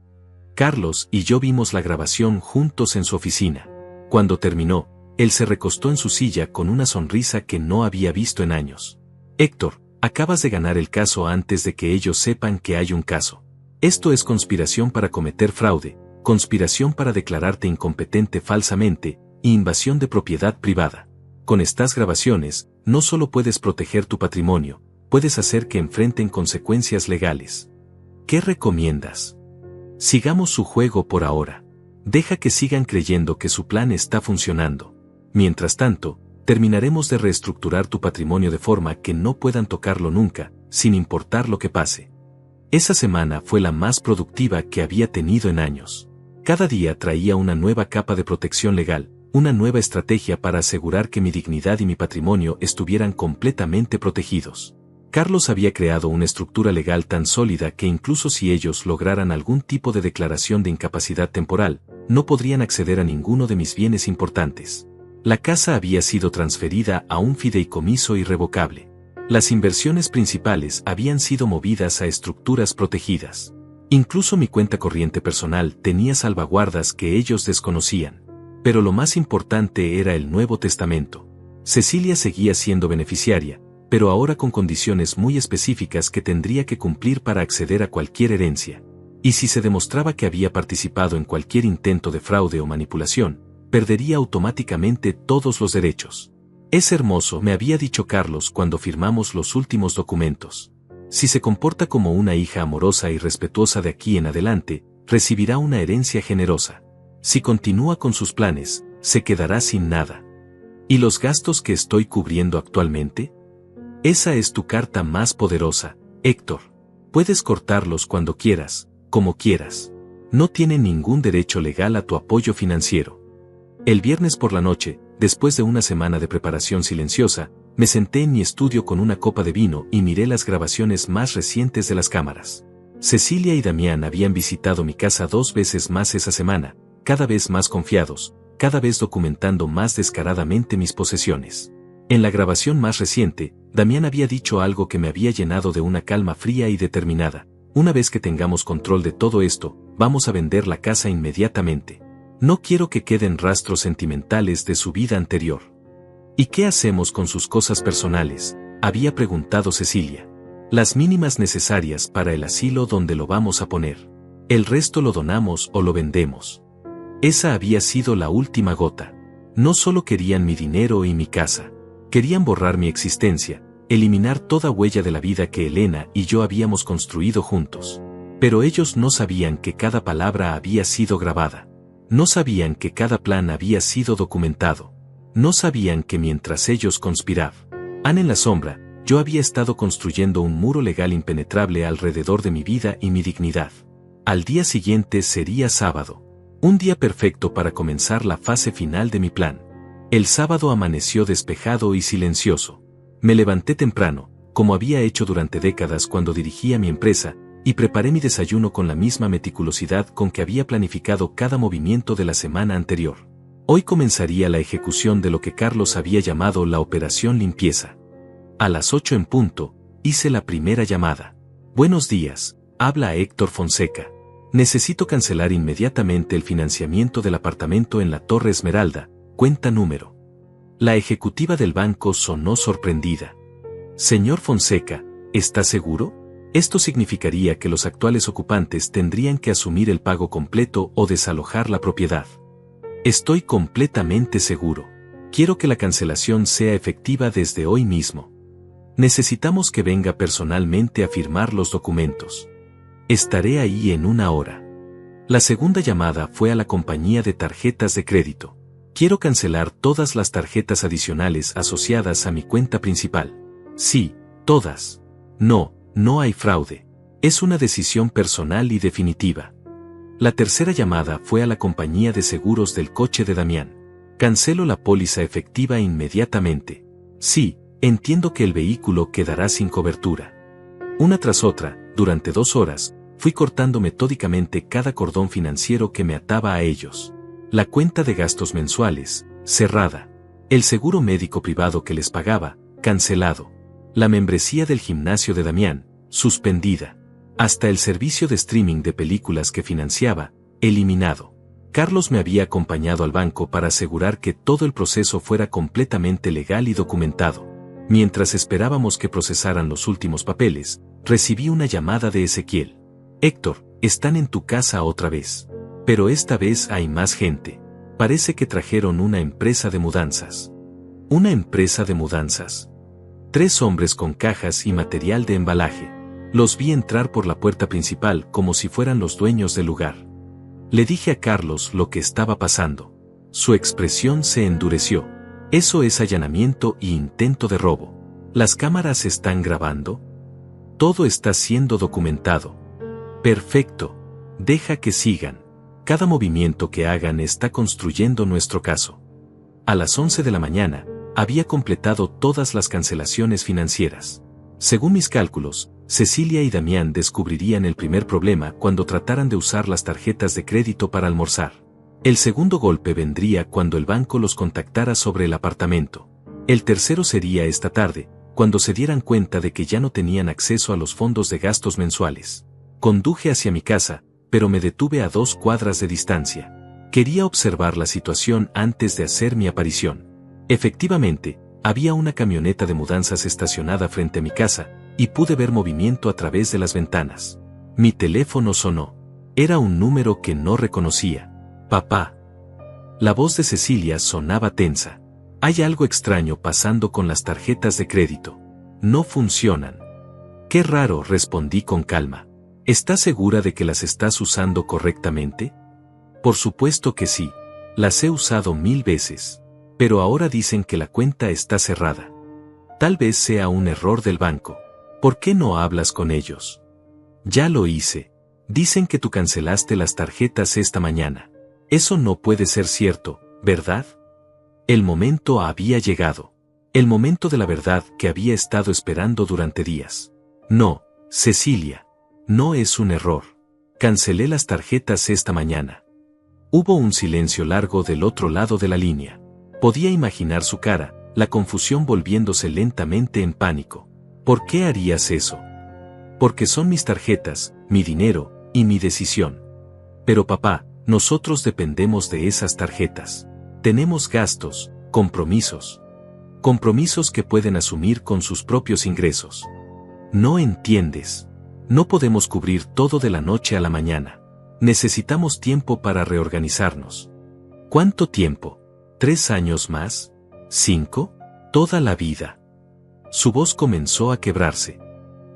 Carlos y yo vimos la grabación juntos en su oficina. Cuando terminó, Él se recostó en su silla con una sonrisa que no había visto en años. Héctor, acabas de ganar el caso antes de que ellos sepan que hay un caso. Esto es conspiración para cometer fraude, conspiración para declararte incompetente falsamente, e invasión de propiedad privada. Con estas grabaciones, no solo puedes proteger tu patrimonio, puedes hacer que enfrenten consecuencias legales. ¿Qué recomiendas? Sigamos su juego por ahora. Deja que sigan creyendo que su plan está funcionando. Mientras tanto, terminaremos de reestructurar tu patrimonio de forma que no puedan tocarlo nunca, sin importar lo que pase. Esa semana fue la más productiva que había tenido en años. Cada día traía una nueva capa de protección legal, una nueva estrategia para asegurar que mi dignidad y mi patrimonio estuvieran completamente protegidos. Carlos había creado una estructura legal tan sólida que incluso si ellos lograran algún tipo de declaración de incapacidad temporal, no podrían acceder a ninguno de mis bienes importantes. La casa había sido transferida a un fideicomiso irrevocable. Las inversiones principales habían sido movidas a estructuras protegidas. Incluso mi cuenta corriente personal tenía salvaguardas que ellos desconocían. Pero lo más importante era el Nuevo Testamento. Cecilia seguía siendo beneficiaria, pero ahora con condiciones muy específicas que tendría que cumplir para acceder a cualquier herencia. Y si se demostraba que había participado en cualquier intento de fraude o manipulación, perdería automáticamente todos los derechos. Es hermoso, me había dicho Carlos cuando firmamos los últimos documentos. Si se comporta como una hija amorosa y respetuosa de aquí en adelante, recibirá una herencia generosa. Si continúa con sus planes, se quedará sin nada. ¿Y los gastos que estoy cubriendo actualmente? Esa es tu carta más poderosa, Héctor. Puedes cortarlos cuando quieras, como quieras. No tienen ningún derecho legal a tu apoyo financiero. El viernes por la noche, después de una semana de preparación silenciosa, me senté en mi estudio con una copa de vino y miré las grabaciones más recientes de las cámaras. Cecilia y Damián habían visitado mi casa 2 veces más esa semana, cada vez más confiados, cada vez documentando más descaradamente mis posesiones. En la grabación más reciente, Damián había dicho algo que me había llenado de una calma fría y determinada. Una vez que tengamos control de todo esto, vamos a vender la casa inmediatamente. No quiero que queden rastros sentimentales de su vida anterior. ¿Y qué hacemos con sus cosas personales?, había preguntado Cecilia. Las mínimas necesarias para el asilo donde lo vamos a poner. El resto lo donamos o lo vendemos. Esa había sido la última gota. No solo querían mi dinero y mi casa. Querían borrar mi existencia, eliminar toda huella de la vida que Elena y yo habíamos construido juntos. Pero ellos no sabían que cada palabra había sido grabada. No sabían que cada plan había sido documentado. No sabían que mientras ellos conspiraban en la sombra, yo había estado construyendo un muro legal impenetrable alrededor de mi vida y mi dignidad. Al día siguiente sería sábado. Un día perfecto para comenzar la fase final de mi plan. El sábado amaneció despejado y silencioso. Me levanté temprano, como había hecho durante décadas cuando dirigía mi empresa, y preparé mi desayuno con la misma meticulosidad con que había planificado cada movimiento de la semana anterior. Hoy comenzaría la ejecución de lo que Carlos había llamado la operación limpieza. A las 8 en punto, hice la primera llamada. Buenos días, habla Héctor Fonseca. Necesito cancelar inmediatamente el financiamiento del apartamento en la Torre Esmeralda, cuenta número. La ejecutiva del banco sonó sorprendida. Señor Fonseca, ¿está seguro? Esto significaría que los actuales ocupantes tendrían que asumir el pago completo o desalojar la propiedad. Estoy completamente seguro. Quiero que la cancelación sea efectiva desde hoy mismo. Necesitamos que venga personalmente a firmar los documentos. Estaré ahí en 1 hora. La segunda llamada fue a la compañía de tarjetas de crédito. Quiero cancelar todas las tarjetas adicionales asociadas a mi cuenta principal. Sí, todas. No hay fraude. Es una decisión personal y definitiva. La tercera llamada fue a la compañía de seguros del coche de Damián. Cancelo la póliza efectiva inmediatamente. Sí, entiendo que el vehículo quedará sin cobertura. Una tras otra, durante 2 horas, fui cortando metódicamente cada cordón financiero que me ataba a ellos. La cuenta de gastos mensuales, cerrada. El seguro médico privado que les pagaba, cancelado. La membresía del gimnasio de Damián, suspendida. Hasta el servicio de streaming de películas que financiaba, eliminado. Carlos me había acompañado al banco para asegurar que todo el proceso fuera completamente legal y documentado. Mientras esperábamos que procesaran los últimos papeles, recibí una llamada de Ezequiel. Héctor, están en tu casa otra vez. Pero esta vez hay más gente. Parece que trajeron una empresa de mudanzas. ¿Una empresa de mudanzas? 3 hombres con cajas y material de embalaje. Los vi entrar por la puerta principal como si fueran los dueños del lugar. Le dije a Carlos lo que estaba pasando. Su expresión se endureció. Eso es allanamiento y intento de robo. ¿Las cámaras están grabando? Todo está siendo documentado. Perfecto. Deja que sigan. Cada movimiento que hagan está construyendo nuestro caso. A las 11 de la mañana, había completado todas las cancelaciones financieras. Según mis cálculos, Cecilia y Damián descubrirían el primer problema cuando trataran de usar las tarjetas de crédito para almorzar. El segundo golpe vendría cuando el banco los contactara sobre el apartamento. El tercero sería esta tarde, cuando se dieran cuenta de que ya no tenían acceso a los fondos de gastos mensuales. Conduje hacia mi casa, pero me detuve a 2 cuadras de distancia. Quería observar la situación antes de hacer mi aparición. Efectivamente, había una camioneta de mudanzas estacionada frente a mi casa, y pude ver movimiento a través de las ventanas. Mi teléfono sonó. Era un número que no reconocía. Papá. La voz de Cecilia sonaba tensa. Hay algo extraño pasando con las tarjetas de crédito. No funcionan. Qué raro, respondí con calma. ¿Estás segura de que las estás usando correctamente? Por supuesto que sí. Las he usado 1000 veces. Pero ahora dicen que la cuenta está cerrada. Tal vez sea un error del banco. ¿Por qué no hablas con ellos? Ya lo hice. Dicen que tú cancelaste las tarjetas esta mañana. Eso no puede ser cierto, ¿verdad? El momento había llegado. El momento de la verdad que había estado esperando durante días. No, Cecilia. No es un error. Cancelé las tarjetas esta mañana. Hubo un silencio largo del otro lado de la línea. Podía imaginar su cara, la confusión volviéndose lentamente en pánico. ¿Por qué harías eso? Porque son mis tarjetas, mi dinero, y mi decisión. Pero papá, nosotros dependemos de esas tarjetas. Tenemos gastos, compromisos. Compromisos que pueden asumir con sus propios ingresos. No entiendes. No podemos cubrir todo de la noche a la mañana. Necesitamos tiempo para reorganizarnos. ¿Cuánto tiempo? ¿3 años más? ¿5? Toda la vida. Su voz comenzó a quebrarse.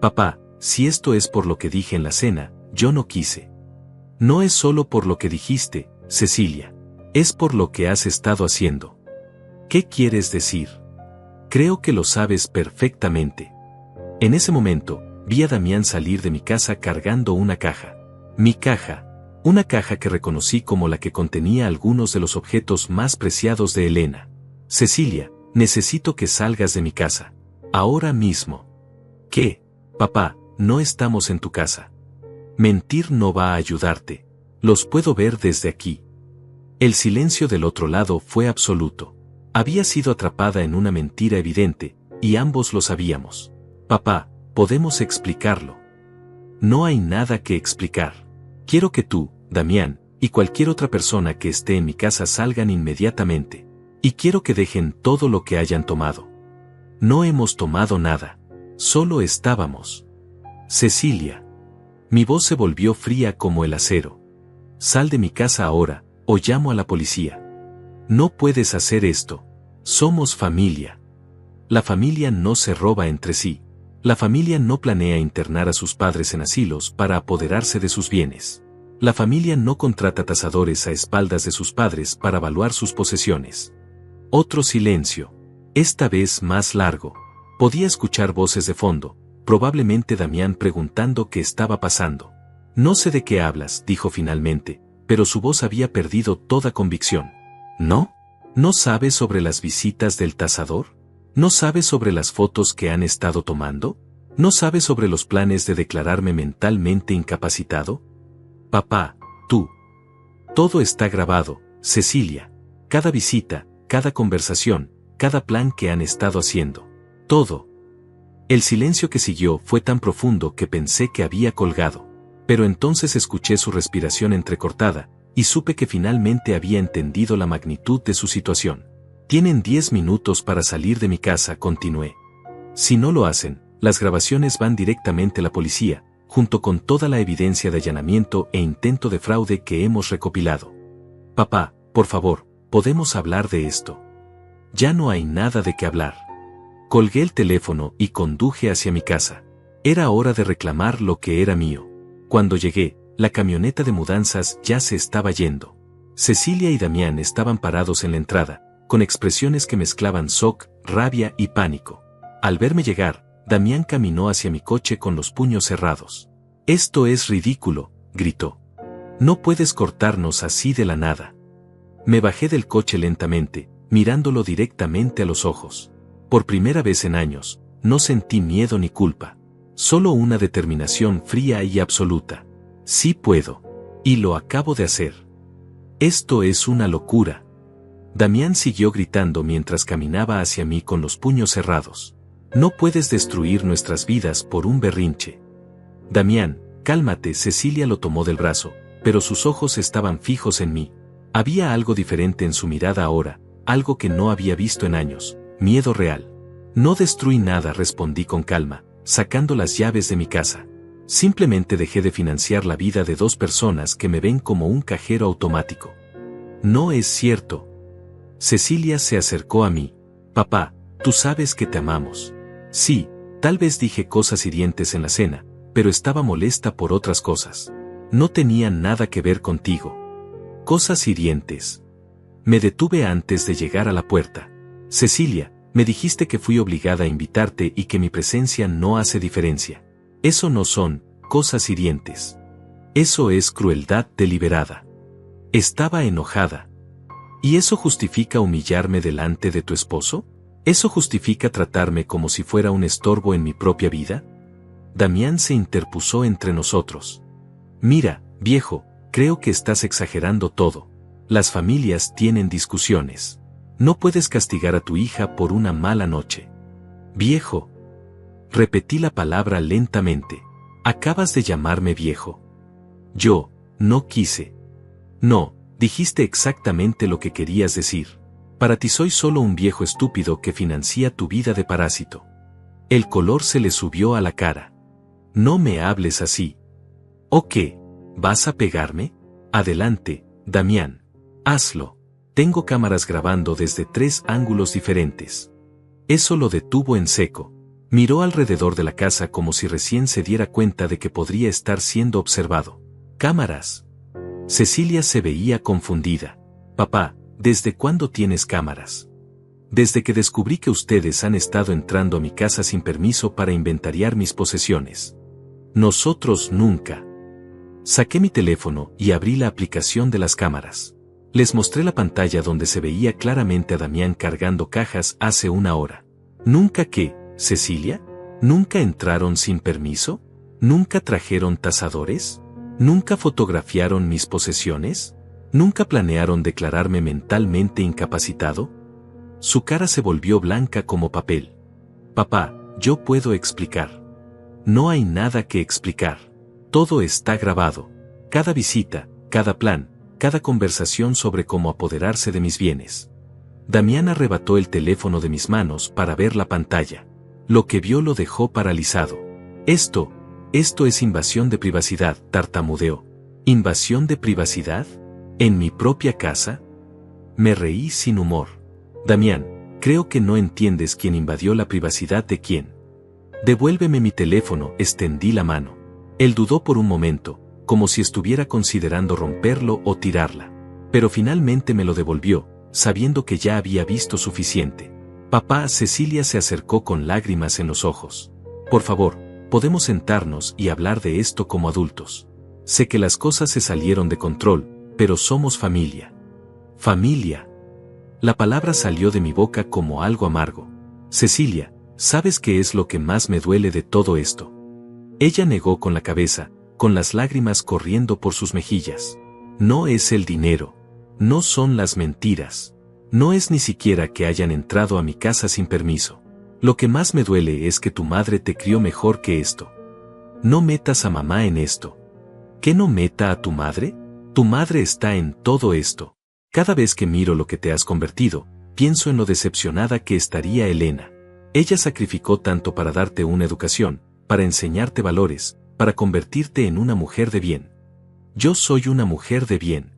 Papá, si esto es por lo que dije en la cena, yo no quise. No es solo por lo que dijiste, Cecilia. Es por lo que has estado haciendo. ¿Qué quieres decir? Creo que lo sabes perfectamente. En ese momento, vi a Damián salir de mi casa cargando una caja. Mi caja. Una caja que reconocí como la que contenía algunos de los objetos más preciados de Elena. Cecilia, necesito que salgas de mi casa. Ahora mismo. ¿Qué? Papá, no estamos en tu casa. Mentir no va a ayudarte. Los puedo ver desde aquí. El silencio del otro lado fue absoluto. Había sido atrapada en una mentira evidente, y ambos lo sabíamos. Papá, podemos explicarlo. No hay nada que explicar. Quiero que tú, Damián, y cualquier otra persona que esté en mi casa salgan inmediatamente. Y quiero que dejen todo lo que hayan tomado. No hemos tomado nada. Solo estábamos. Cecilia. Mi voz se volvió fría como el acero. Sal de mi casa ahora, o llamo a la policía. No puedes hacer esto. Somos familia. La familia no se roba entre sí. La familia no planea internar a sus padres en asilos para apoderarse de sus bienes. La familia no contrata tasadores a espaldas de sus padres para evaluar sus posesiones. Otro silencio. Esta vez más largo. Podía escuchar voces de fondo, probablemente Damián preguntando qué estaba pasando. No sé de qué hablas, dijo finalmente, pero su voz había perdido toda convicción. ¿No? ¿No sabes sobre las visitas del tasador? ¿No sabes sobre las fotos que han estado tomando? ¿No sabes sobre los planes de declararme mentalmente incapacitado? Papá, tú. Todo está grabado, Cecilia. Cada visita, cada conversación, cada plan que han estado haciendo. Todo. El silencio que siguió fue tan profundo que pensé que había colgado. Pero entonces escuché su respiración entrecortada, y supe que finalmente había entendido la magnitud de su situación. Tienen 10 minutos para salir de mi casa, continué. Si no lo hacen, las grabaciones van directamente a la policía, junto con toda la evidencia de allanamiento e intento de fraude que hemos recopilado. Papá, por favor, podemos hablar de esto. Ya no hay nada de qué hablar. Colgué el teléfono y conduje hacia mi casa. Era hora de reclamar lo que era mío. Cuando llegué, la camioneta de mudanzas ya se estaba yendo. Cecilia y Damián estaban parados en la entrada, con expresiones que mezclaban shock, rabia y pánico. Al verme llegar, Damián caminó hacia mi coche con los puños cerrados. «Esto es ridículo», gritó. «No puedes cortarnos así de la nada». Me bajé del coche lentamente, mirándolo directamente a los ojos. Por primera vez en años, no sentí miedo ni culpa. Solo una determinación fría y absoluta. Sí puedo. Y lo acabo de hacer. Esto es una locura. Damián siguió gritando mientras caminaba hacia mí con los puños cerrados. No puedes destruir nuestras vidas por un berrinche. Damián, cálmate. Cecilia lo tomó del brazo, pero sus ojos estaban fijos en mí. Había algo diferente en su mirada ahora, algo que no había visto en años, miedo real. No destruí nada, respondí con calma, sacando las llaves de mi casa. Simplemente dejé de financiar la vida de 2 personas que me ven como un cajero automático. No es cierto. Cecilia se acercó a mí. Papá, tú sabes que te amamos. Sí, tal vez dije cosas hirientes en la cena, pero estaba molesta por otras cosas. No tenían nada que ver contigo. Cosas hirientes. Me detuve antes de llegar a la puerta. Cecilia, me dijiste que fui obligada a invitarte y que mi presencia no hace diferencia. Eso no son cosas hirientes. Eso es crueldad deliberada. Estaba enojada. ¿Y eso justifica humillarme delante de tu esposo? ¿Eso justifica tratarme como si fuera un estorbo en mi propia vida? Damián se interpuso entre nosotros. Mira, viejo, creo que estás exagerando todo. Las familias tienen discusiones. No puedes castigar a tu hija por una mala noche. Viejo. Repetí la palabra lentamente. ¿Acabas de llamarme viejo? Yo, no quise. No, dijiste exactamente lo que querías decir. Para ti soy solo un viejo estúpido que financia tu vida de parásito. El color se le subió a la cara. No me hables así. ¿O qué? ¿Vas a pegarme? Adelante, Damián. Hazlo. Tengo cámaras grabando desde 3 ángulos diferentes. Eso lo detuvo en seco. Miró alrededor de la casa como si recién se diera cuenta de que podría estar siendo observado. ¿Cámaras? Cecilia se veía confundida. Papá, ¿desde cuándo tienes cámaras? Desde que descubrí que ustedes han estado entrando a mi casa sin permiso para inventariar mis posesiones. Nosotros nunca. Saqué mi teléfono y abrí la aplicación de las cámaras. Les mostré la pantalla donde se veía claramente a Damián cargando cajas hace 1 hora. ¿Nunca qué, Cecilia? ¿Nunca entraron sin permiso? ¿Nunca trajeron tasadores? ¿Nunca fotografiaron mis posesiones? ¿Nunca planearon declararme mentalmente incapacitado? Su cara se volvió blanca como papel. Papá, yo puedo explicar. No hay nada que explicar. Todo está grabado. Cada visita, cada plan, cada conversación sobre cómo apoderarse de mis bienes. Damián arrebató el teléfono de mis manos para ver la pantalla. Lo que vio lo dejó paralizado. Esto es invasión de privacidad, tartamudeó. ¿Invasión de privacidad? ¿En mi propia casa? Me reí sin humor. Damián, creo que no entiendes quién invadió la privacidad de quién. Devuélveme mi teléfono, extendí la mano. Él dudó por un momento, como si estuviera considerando romperlo o tirarla. Pero finalmente me lo devolvió, sabiendo que ya había visto suficiente. Papá, Cecilia se acercó con lágrimas en los ojos. Por favor, podemos sentarnos y hablar de esto como adultos. Sé que las cosas se salieron de control, pero somos familia. Familia. La palabra salió de mi boca como algo amargo. Cecilia, ¿sabes qué es lo que más me duele de todo esto? Ella negó con la cabeza, con las lágrimas corriendo por sus mejillas. No es el dinero. No son las mentiras. No es ni siquiera que hayan entrado a mi casa sin permiso. Lo que más me duele es que tu madre te crió mejor que esto. No metas a mamá en esto. ¿Qué no meta a tu madre? Tu madre está en todo esto. Cada vez que miro lo que te has convertido, pienso en lo decepcionada que estaría Elena. Ella sacrificó tanto para darte una educación, para enseñarte valores, para convertirte en una mujer de bien. Yo soy una mujer de bien.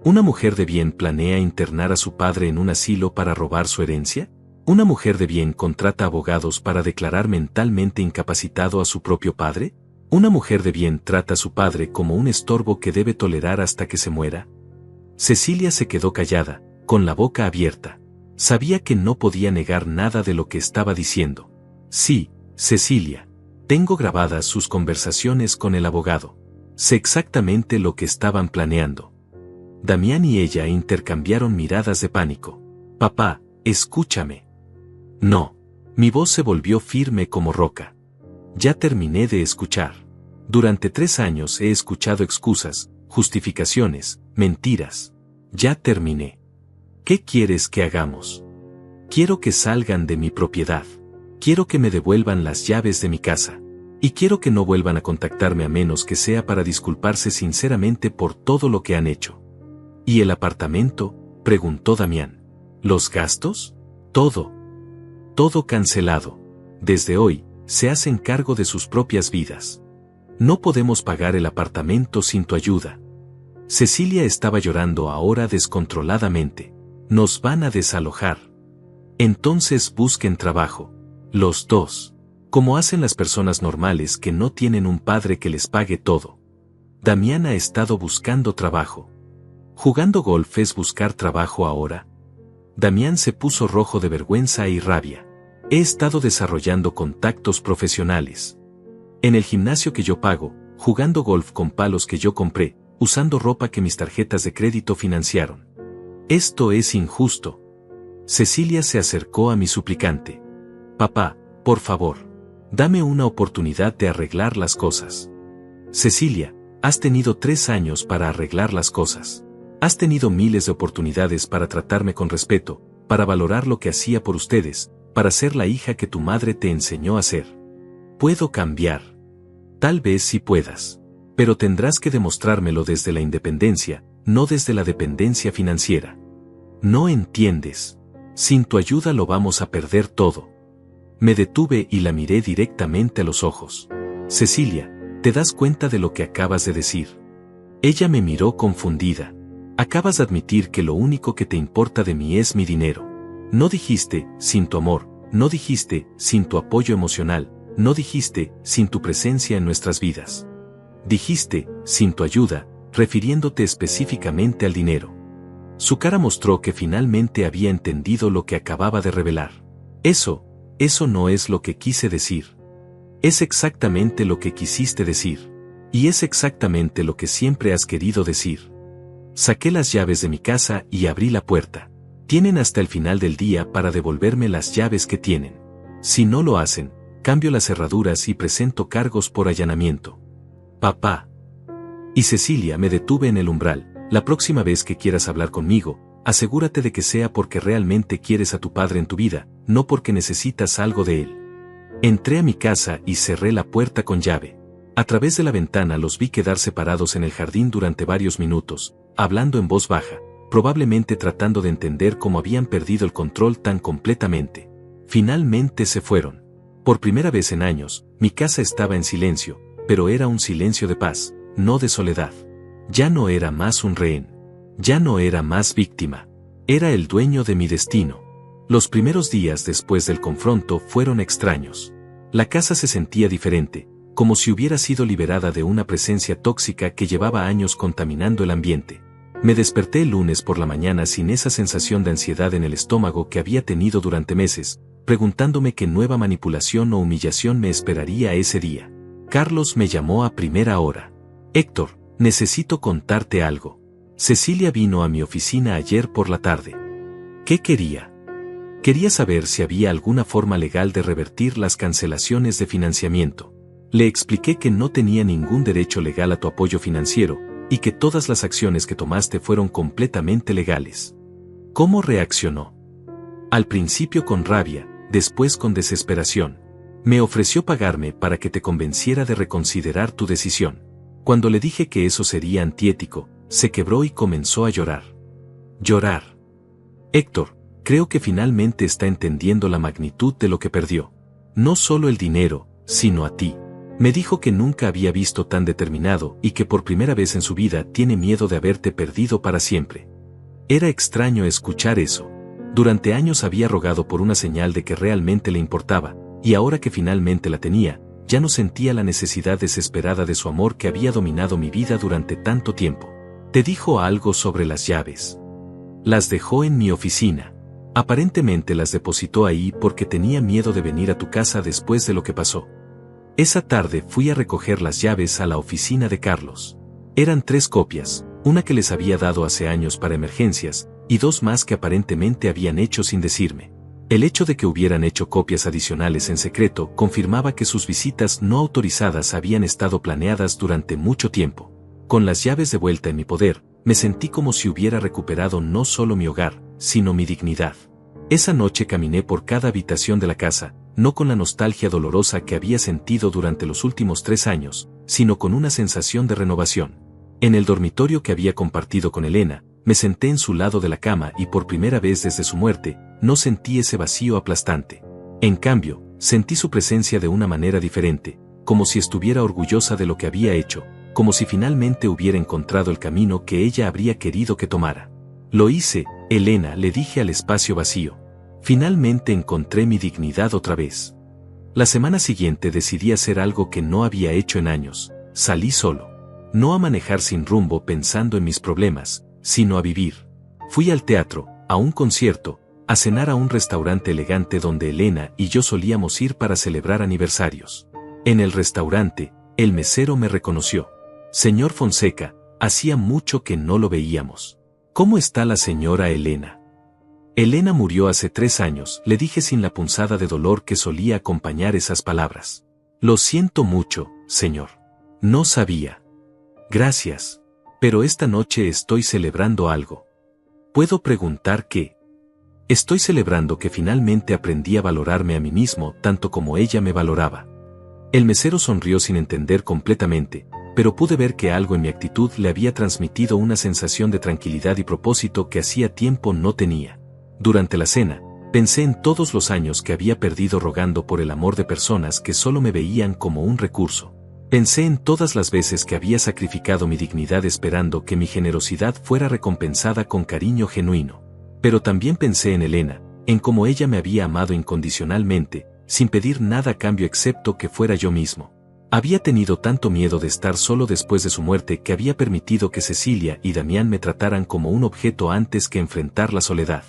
¿Una mujer de bien planea internar a su padre en un asilo para robar su herencia? ¿Una mujer de bien contrata abogados para declarar mentalmente incapacitado a su propio padre? ¿Una mujer de bien trata a su padre como un estorbo que debe tolerar hasta que se muera? Cecilia se quedó callada, con la boca abierta. Sabía que no podía negar nada de lo que estaba diciendo. Sí, Cecilia. Tengo grabadas sus conversaciones con el abogado. Sé exactamente lo que estaban planeando. Damián y ella intercambiaron miradas de pánico. Papá, escúchame. No. Mi voz se volvió firme como roca. Ya terminé de escuchar. Durante 3 años he escuchado excusas, justificaciones, mentiras. Ya terminé. ¿Qué quieres que hagamos? Quiero que salgan de mi propiedad. Quiero que me devuelvan las llaves de mi casa. Y quiero que no vuelvan a contactarme a menos que sea para disculparse sinceramente por todo lo que han hecho. ¿Y el apartamento?, preguntó Damián. ¿Los gastos? Todo. Todo cancelado. Desde hoy, se hacen cargo de sus propias vidas. No podemos pagar el apartamento sin tu ayuda. Cecilia estaba llorando ahora descontroladamente. Nos van a desalojar. Entonces busquen trabajo. Los dos. Como hacen las personas normales que no tienen un padre que les pague todo. Damián ha estado buscando trabajo. ¿Jugando golf es buscar trabajo ahora? Damián se puso rojo de vergüenza y rabia. He estado desarrollando contactos profesionales. En el gimnasio que yo pago, jugando golf con palos que yo compré, usando ropa que mis tarjetas de crédito financiaron. Esto es injusto. Cecilia se acercó a mi suplicante. Papá, por favor, dame una oportunidad de arreglar las cosas. Cecilia, has tenido 3 años para arreglar las cosas. Has tenido miles de oportunidades para tratarme con respeto, para valorar lo que hacía por ustedes, para ser la hija que tu madre te enseñó a ser. Puedo cambiar. Tal vez sí puedas. Pero tendrás que demostrármelo desde la independencia, no desde la dependencia financiera. No entiendes. Sin tu ayuda lo vamos a perder todo. Me detuve y la miré directamente a los ojos. Cecilia, ¿te das cuenta de lo que acabas de decir? Ella me miró confundida. Acabas de admitir que lo único que te importa de mí es mi dinero. No dijiste, sin tu amor, no dijiste, sin tu apoyo emocional, no dijiste, sin tu presencia en nuestras vidas. Dijiste, sin tu ayuda, refiriéndote específicamente al dinero. Su cara mostró que finalmente había entendido lo que acababa de revelar. Eso no es lo que quise decir. Es exactamente lo que quisiste decir. Y es exactamente lo que siempre has querido decir. Saqué las llaves de mi casa y abrí la puerta. Tienen hasta el final del día para devolverme las llaves que tienen. Si no lo hacen, cambio las cerraduras y presento cargos por allanamiento. Papá. Y Cecilia, me detuve en el umbral. La próxima vez que quieras hablar conmigo, asegúrate de que sea porque realmente quieres a tu padre en tu vida, no porque necesitas algo de él. Entré a mi casa y cerré la puerta con llave. A través de la ventana los vi quedar separados en el jardín durante varios minutos, hablando en voz baja, probablemente tratando de entender cómo habían perdido el control tan completamente. Finalmente se fueron. Por primera vez en años, mi casa estaba en silencio, pero era un silencio de paz, no de soledad. Ya no era más un rehén. Ya no era más víctima. Era el dueño de mi destino. Los primeros días después del confronto fueron extraños. La casa se sentía diferente, como si hubiera sido liberada de una presencia tóxica que llevaba años contaminando el ambiente. Me desperté el lunes por la mañana sin esa sensación de ansiedad en el estómago que había tenido durante meses, preguntándome qué nueva manipulación o humillación me esperaría ese día. Carlos me llamó a primera hora. Héctor, necesito contarte algo. Cecilia vino a mi oficina ayer por la tarde. ¿Qué quería? Quería saber si había alguna forma legal de revertir las cancelaciones de financiamiento. Le expliqué que no tenía ningún derecho legal a tu apoyo financiero, y que todas las acciones que tomaste fueron completamente legales. ¿Cómo reaccionó? Al principio con rabia, después con desesperación. Me ofreció pagarme para que te convenciera de reconsiderar tu decisión. Cuando le dije que eso sería antiético, se quebró y comenzó a llorar. Llorar. Héctor, creo que finalmente está entendiendo la magnitud de lo que perdió. No solo el dinero, sino a ti. Me dijo que nunca había visto tan determinado y que por primera vez en su vida tiene miedo de haberte perdido para siempre. Era extraño escuchar eso. Durante años había rogado por una señal de que realmente le importaba, y ahora que finalmente la tenía, ya no sentía la necesidad desesperada de su amor que había dominado mi vida durante tanto tiempo. Te dijo algo sobre las llaves. Las dejó en mi oficina. Aparentemente las depositó ahí porque tenía miedo de venir a tu casa después de lo que pasó. Esa tarde fui a recoger las llaves a la oficina de Carlos. Eran 3 copias, una que les había dado hace años para emergencias, y 2 más que aparentemente habían hecho sin decirme. El hecho de que hubieran hecho copias adicionales en secreto confirmaba que sus visitas no autorizadas habían estado planeadas durante mucho tiempo. Con las llaves de vuelta en mi poder, me sentí como si hubiera recuperado no solo mi hogar, sino mi dignidad. Esa noche caminé por cada habitación de la casa, no con la nostalgia dolorosa que había sentido durante los últimos 3 años, sino con una sensación de renovación. En el dormitorio que había compartido con Elena, me senté en su lado de la cama y por primera vez desde su muerte, no sentí ese vacío aplastante. En cambio, sentí su presencia de una manera diferente, como si estuviera orgullosa de lo que había hecho, como si finalmente hubiera encontrado el camino que ella habría querido que tomara. Lo hice, Elena, le dije al espacio vacío. Finalmente encontré mi dignidad otra vez. La semana siguiente decidí hacer algo que no había hecho en años. Salí solo. No a manejar sin rumbo pensando en mis problemas, sino a vivir. Fui al teatro, a un concierto, a cenar a un restaurante elegante donde Elena y yo solíamos ir para celebrar aniversarios. En el restaurante, el mesero me reconoció. Señor Fonseca, hacía mucho que no lo veíamos. ¿Cómo está la señora Elena? Elena murió hace 3 años, le dije sin la punzada de dolor que solía acompañar esas palabras. Lo siento mucho, señor. No sabía. Gracias. Pero esta noche estoy celebrando algo. ¿Puedo preguntar qué? Estoy celebrando que finalmente aprendí a valorarme a mí mismo tanto como ella me valoraba. El mesero sonrió sin entender completamente, pero pude ver que algo en mi actitud le había transmitido una sensación de tranquilidad y propósito que hacía tiempo no tenía. Durante la cena, pensé en todos los años que había perdido rogando por el amor de personas que solo me veían como un recurso. Pensé en todas las veces que había sacrificado mi dignidad esperando que mi generosidad fuera recompensada con cariño genuino. Pero también pensé en Elena, en cómo ella me había amado incondicionalmente, sin pedir nada a cambio excepto que fuera yo mismo. Había tenido tanto miedo de estar solo después de su muerte que había permitido que Cecilia y Damián me trataran como un objeto antes que enfrentar la soledad.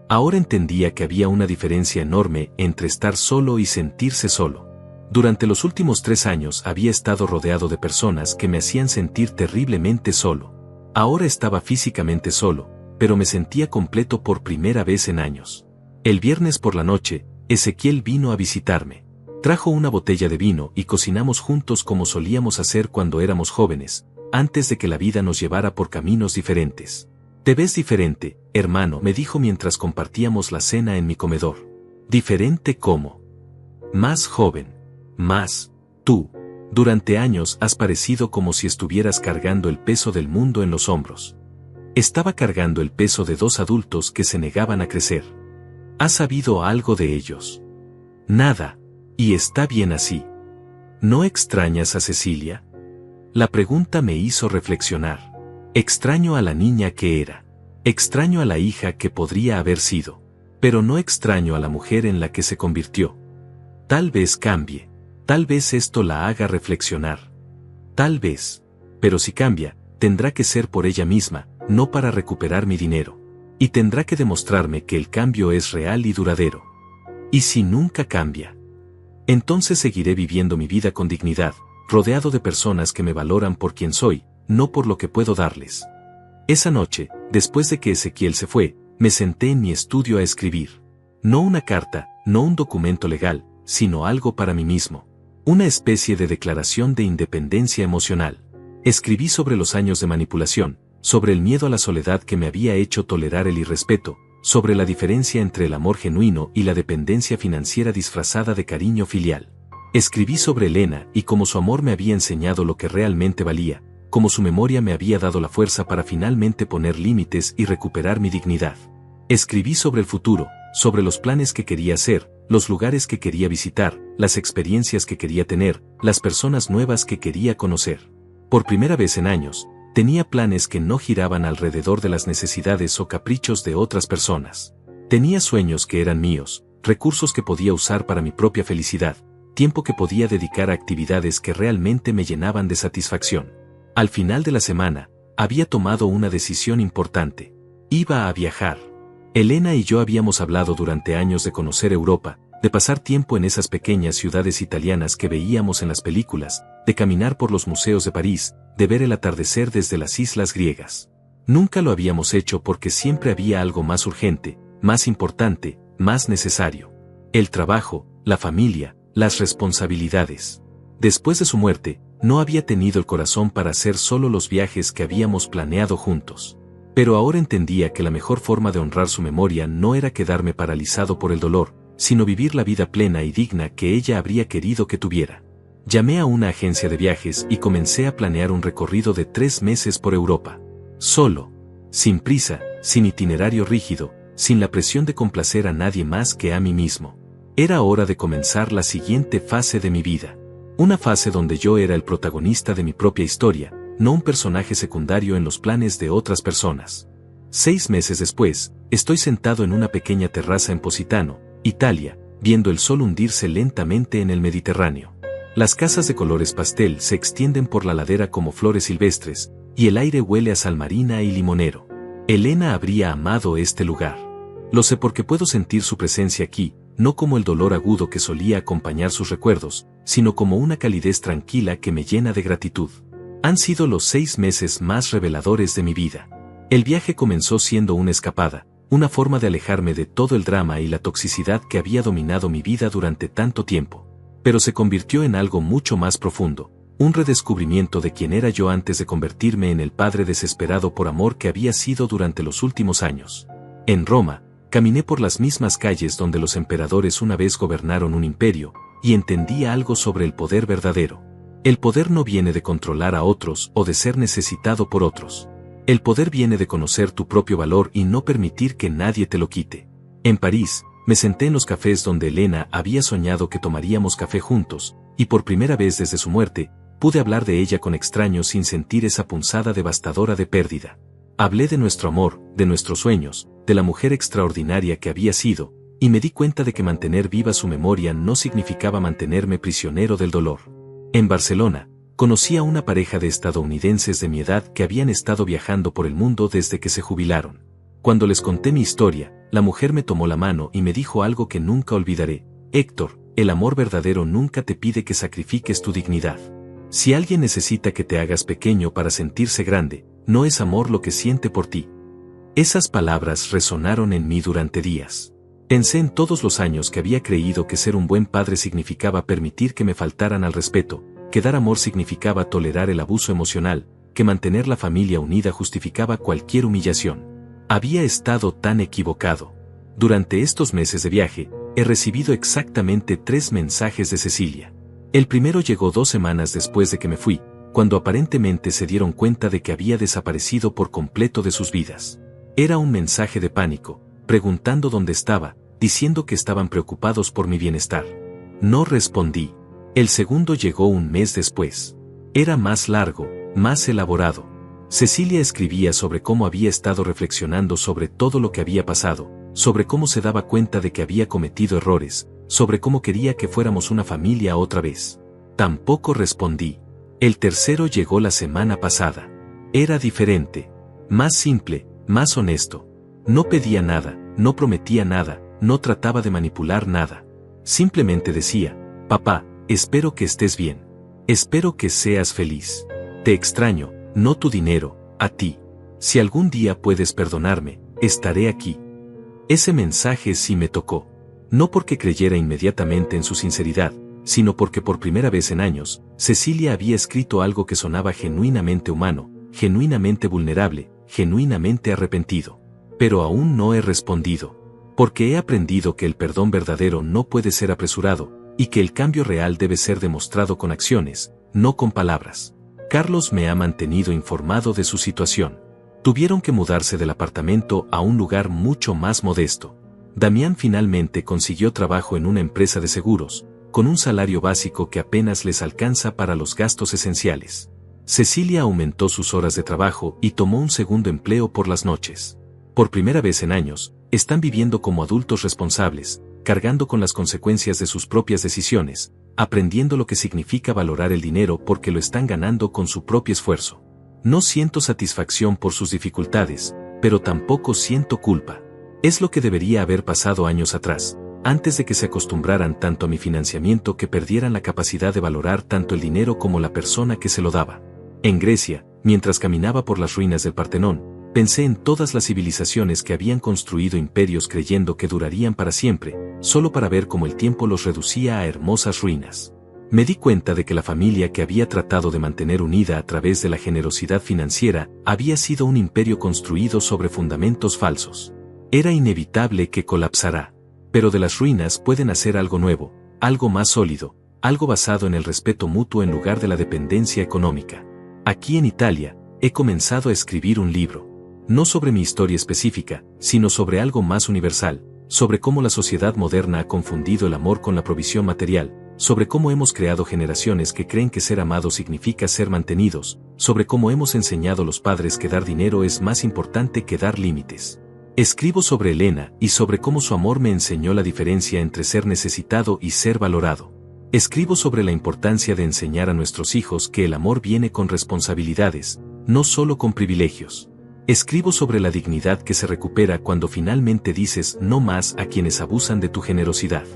Ahora entendía que había una diferencia enorme entre estar solo y sentirse solo. Durante los últimos 3 años había estado rodeado de personas que me hacían sentir terriblemente solo. Ahora estaba físicamente solo, pero me sentía completo por primera vez en años. El viernes por la noche, Ezequiel vino a visitarme. Trajo una botella de vino y cocinamos juntos como solíamos hacer cuando éramos jóvenes, antes de que la vida nos llevara por caminos diferentes. Te ves diferente, hermano, me dijo mientras compartíamos la cena en mi comedor. ¿Diferente cómo? Más joven. Más. Tú. Durante años has parecido como si estuvieras cargando el peso del mundo en los hombros. Estaba cargando el peso de 2 adultos que se negaban a crecer. ¿Has sabido algo de ellos? Nada. Y está bien así. ¿No extrañas a Cecilia? La pregunta me hizo reflexionar. Extraño a la niña que era. Extraño a la hija que podría haber sido. Pero no extraño a la mujer en la que se convirtió. Tal vez cambie. Tal vez esto la haga reflexionar. Tal vez. Pero si cambia, tendrá que ser por ella misma, no para recuperar mi dinero. Y tendrá que demostrarme que el cambio es real y duradero. ¿Y si nunca cambia? Entonces seguiré viviendo mi vida con dignidad, rodeado de personas que me valoran por quien soy, no por lo que puedo darles. Esa noche, después de que Ezequiel se fue, me senté en mi estudio a escribir. No una carta, no un documento legal, sino algo para mí mismo. Una especie de declaración de independencia emocional. Escribí sobre los años de manipulación, sobre el miedo a la soledad que me había hecho tolerar el irrespeto, sobre la diferencia entre el amor genuino y la dependencia financiera disfrazada de cariño filial. Escribí sobre Elena y cómo su amor me había enseñado lo que realmente valía, como su memoria me había dado la fuerza para finalmente poner límites y recuperar mi dignidad. Escribí sobre el futuro, sobre los planes que quería hacer, los lugares que quería visitar, las experiencias que quería tener, las personas nuevas que quería conocer. Por primera vez en años, tenía planes que no giraban alrededor de las necesidades o caprichos de otras personas. Tenía sueños que eran míos, recursos que podía usar para mi propia felicidad, tiempo que podía dedicar a actividades que realmente me llenaban de satisfacción. Al final de la semana, había tomado una decisión importante. Iba a viajar. Elena y yo habíamos hablado durante años de conocer Europa, de pasar tiempo en esas pequeñas ciudades italianas que veíamos en las películas, de caminar por los museos de París, de ver el atardecer desde las islas griegas. Nunca lo habíamos hecho porque siempre había algo más urgente, más importante, más necesario. El trabajo, la familia, las responsabilidades. Después de su muerte, no había tenido el corazón para hacer solo los viajes que habíamos planeado juntos. Pero ahora entendía que la mejor forma de honrar su memoria no era quedarme paralizado por el dolor, sino vivir la vida plena y digna que ella habría querido que tuviera. Llamé a una agencia de viajes y comencé a planear un recorrido de 3 meses por Europa. Solo. Sin prisa, sin itinerario rígido, sin la presión de complacer a nadie más que a mí mismo. Era hora de comenzar la siguiente fase de mi vida. Una fase donde yo era el protagonista de mi propia historia, no un personaje secundario en los planes de otras personas. 6 meses después, estoy sentado en una pequeña terraza en Positano, Italia, viendo el sol hundirse lentamente en el Mediterráneo. Las casas de colores pastel se extienden por la ladera como flores silvestres, y el aire huele a sal marina y limonero. Elena habría amado este lugar. Lo sé porque puedo sentir su presencia aquí, no como el dolor agudo que solía acompañar sus recuerdos, sino como una calidez tranquila que me llena de gratitud. Han sido los 6 meses más reveladores de mi vida. El viaje comenzó siendo una escapada, una forma de alejarme de todo el drama y la toxicidad que había dominado mi vida durante tanto tiempo. Pero se convirtió en algo mucho más profundo, un redescubrimiento de quién era yo antes de convertirme en el padre desesperado por amor que había sido durante los últimos años. En Roma, caminé por las mismas calles donde los emperadores una vez gobernaron un imperio, y entendí algo sobre el poder verdadero. El poder no viene de controlar a otros o de ser necesitado por otros. El poder viene de conocer tu propio valor y no permitir que nadie te lo quite. En París, me senté en los cafés donde Elena había soñado que tomaríamos café juntos, y por primera vez desde su muerte, pude hablar de ella con extraños sin sentir esa punzada devastadora de pérdida. Hablé de nuestro amor, de nuestros sueños, de la mujer extraordinaria que había sido, y me di cuenta de que mantener viva su memoria no significaba mantenerme prisionero del dolor. En Barcelona, conocí a una pareja de estadounidenses de mi edad que habían estado viajando por el mundo desde que se jubilaron. Cuando les conté mi historia, la mujer me tomó la mano y me dijo algo que nunca olvidaré: Héctor, el amor verdadero nunca te pide que sacrifiques tu dignidad. Si alguien necesita que te hagas pequeño para sentirse grande, no es amor lo que siente por ti. Esas palabras resonaron en mí durante días. Pensé en todos los años que había creído que ser un buen padre significaba permitir que me faltaran al respeto, que dar amor significaba tolerar el abuso emocional, que mantener la familia unida justificaba cualquier humillación. Había estado tan equivocado. Durante estos meses de viaje, he recibido exactamente 3 mensajes de Cecilia. El primero llegó 2 semanas después de que me fui, cuando aparentemente se dieron cuenta de que había desaparecido por completo de sus vidas. Era un mensaje de pánico, preguntando dónde estaba, diciendo que estaban preocupados por mi bienestar. No respondí. El segundo llegó un mes después. Era más largo, más elaborado. Cecilia escribía sobre cómo había estado reflexionando sobre todo lo que había pasado, sobre cómo se daba cuenta de que había cometido errores, sobre cómo quería que fuéramos una familia otra vez. Tampoco respondí. El tercero llegó la semana pasada. Era diferente. Más simple, más honesto. No pedía nada, no prometía nada, no trataba de manipular nada. Simplemente decía: papá, espero que estés bien. Espero que seas feliz. Te extraño, no tu dinero, a ti. Si algún día puedes perdonarme, estaré aquí. Ese mensaje sí me tocó. No porque creyera inmediatamente en su sinceridad, sino porque por primera vez en años, Cecilia había escrito algo que sonaba genuinamente humano, genuinamente vulnerable, genuinamente arrepentido. Pero aún no he respondido. Porque he aprendido que el perdón verdadero no puede ser apresurado, y que el cambio real debe ser demostrado con acciones, no con palabras. Carlos me ha mantenido informado de su situación. Tuvieron que mudarse del apartamento a un lugar mucho más modesto. Damián finalmente consiguió trabajo en una empresa de seguros, con un salario básico que apenas les alcanza para los gastos esenciales. Cecilia aumentó sus horas de trabajo y tomó un segundo empleo por las noches. Por primera vez en años, están viviendo como adultos responsables, cargando con las consecuencias de sus propias decisiones, aprendiendo lo que significa valorar el dinero porque lo están ganando con su propio esfuerzo. No siento satisfacción por sus dificultades, pero tampoco siento culpa. Es lo que debería haber pasado años atrás, antes de que se acostumbraran tanto a mi financiamiento que perdieran la capacidad de valorar tanto el dinero como la persona que se lo daba. En Grecia, mientras caminaba por las ruinas del Partenón, pensé en todas las civilizaciones que habían construido imperios creyendo que durarían para siempre, solo para ver cómo el tiempo los reducía a hermosas ruinas. Me di cuenta de que la familia que había tratado de mantener unida a través de la generosidad financiera había sido un imperio construido sobre fundamentos falsos. Era inevitable que colapsara. Pero de las ruinas pueden hacer algo nuevo, algo más sólido, algo basado en el respeto mutuo en lugar de la dependencia económica. Aquí en Italia, he comenzado a escribir un libro. No sobre mi historia específica, sino sobre algo más universal, sobre cómo la sociedad moderna ha confundido el amor con la provisión material, sobre cómo hemos creado generaciones que creen que ser amados significa ser mantenidos, sobre cómo hemos enseñado a los padres que dar dinero es más importante que dar límites. Escribo sobre Elena y sobre cómo su amor me enseñó la diferencia entre ser necesitado y ser valorado. Escribo sobre la importancia de enseñar a nuestros hijos que el amor viene con responsabilidades, no solo con privilegios. Escribo sobre la dignidad que se recupera cuando finalmente dices no más a quienes abusan de tu generosidad.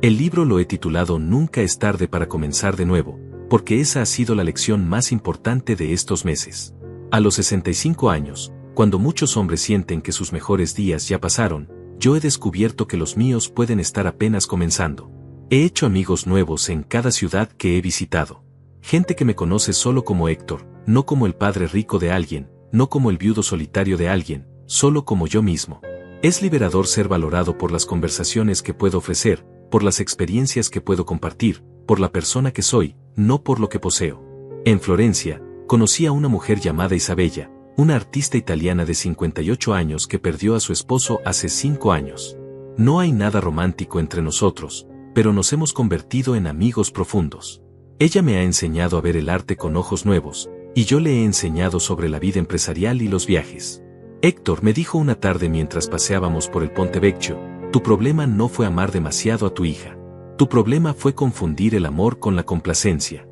El libro lo he titulado Nunca es tarde para comenzar de nuevo, porque esa ha sido la lección más importante de estos meses. A los 65 años, cuando muchos hombres sienten que sus mejores días ya pasaron, yo he descubierto que los míos pueden estar apenas comenzando. He hecho amigos nuevos en cada ciudad que he visitado. Gente que me conoce solo como Héctor, no como el padre rico de alguien, no como el viudo solitario de alguien, solo como yo mismo. Es liberador ser valorado por las conversaciones que puedo ofrecer, por las experiencias que puedo compartir, por la persona que soy, no por lo que poseo. En Florencia, conocí a una mujer llamada Isabella, una artista italiana de 58 años que perdió a su esposo hace 5 años. No hay nada romántico entre nosotros, pero nos hemos convertido en amigos profundos. Ella me ha enseñado a ver el arte con ojos nuevos, y yo le he enseñado sobre la vida empresarial y los viajes. Héctor me dijo una tarde mientras paseábamos por el Ponte Vecchio, tu problema no fue amar demasiado a tu hija. Tu problema fue confundir el amor con la complacencia.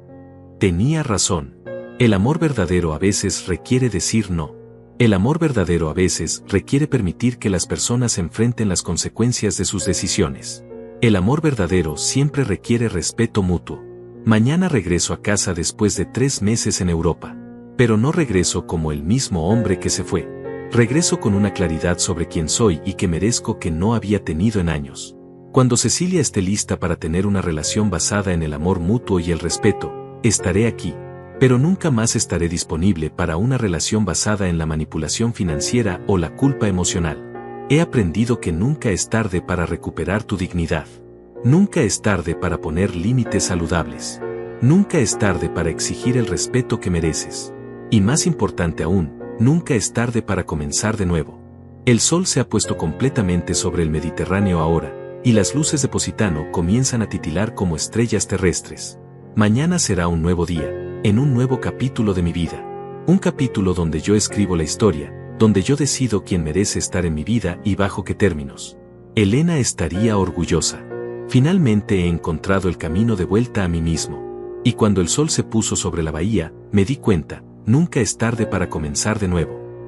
Tenía razón. El amor verdadero a veces requiere decir no. El amor verdadero a veces requiere permitir que las personas enfrenten las consecuencias de sus decisiones. El amor verdadero siempre requiere respeto mutuo. Mañana regreso a casa después de 3 meses en Europa. Pero no regreso como el mismo hombre que se fue. Regreso con una claridad sobre quién soy y que merezco que no había tenido en años. Cuando Cecilia esté lista para tener una relación basada en el amor mutuo y el respeto, estaré aquí. Pero nunca más estaré disponible para una relación basada en la manipulación financiera o la culpa emocional. He aprendido que nunca es tarde para recuperar tu dignidad. Nunca es tarde para poner límites saludables. Nunca es tarde para exigir el respeto que mereces. Y más importante aún, nunca es tarde para comenzar de nuevo. El sol se ha puesto completamente sobre el Mediterráneo ahora, y las luces de Positano comienzan a titilar como estrellas terrestres. Mañana será un nuevo día, en un nuevo capítulo de mi vida. Un capítulo donde yo escribo la historia, donde yo decido quién merece estar en mi vida y bajo qué términos. Elena estaría orgullosa. Finalmente he encontrado el camino de vuelta a mí mismo. Y cuando el sol se puso sobre la bahía, me di cuenta, nunca es tarde para comenzar de nuevo.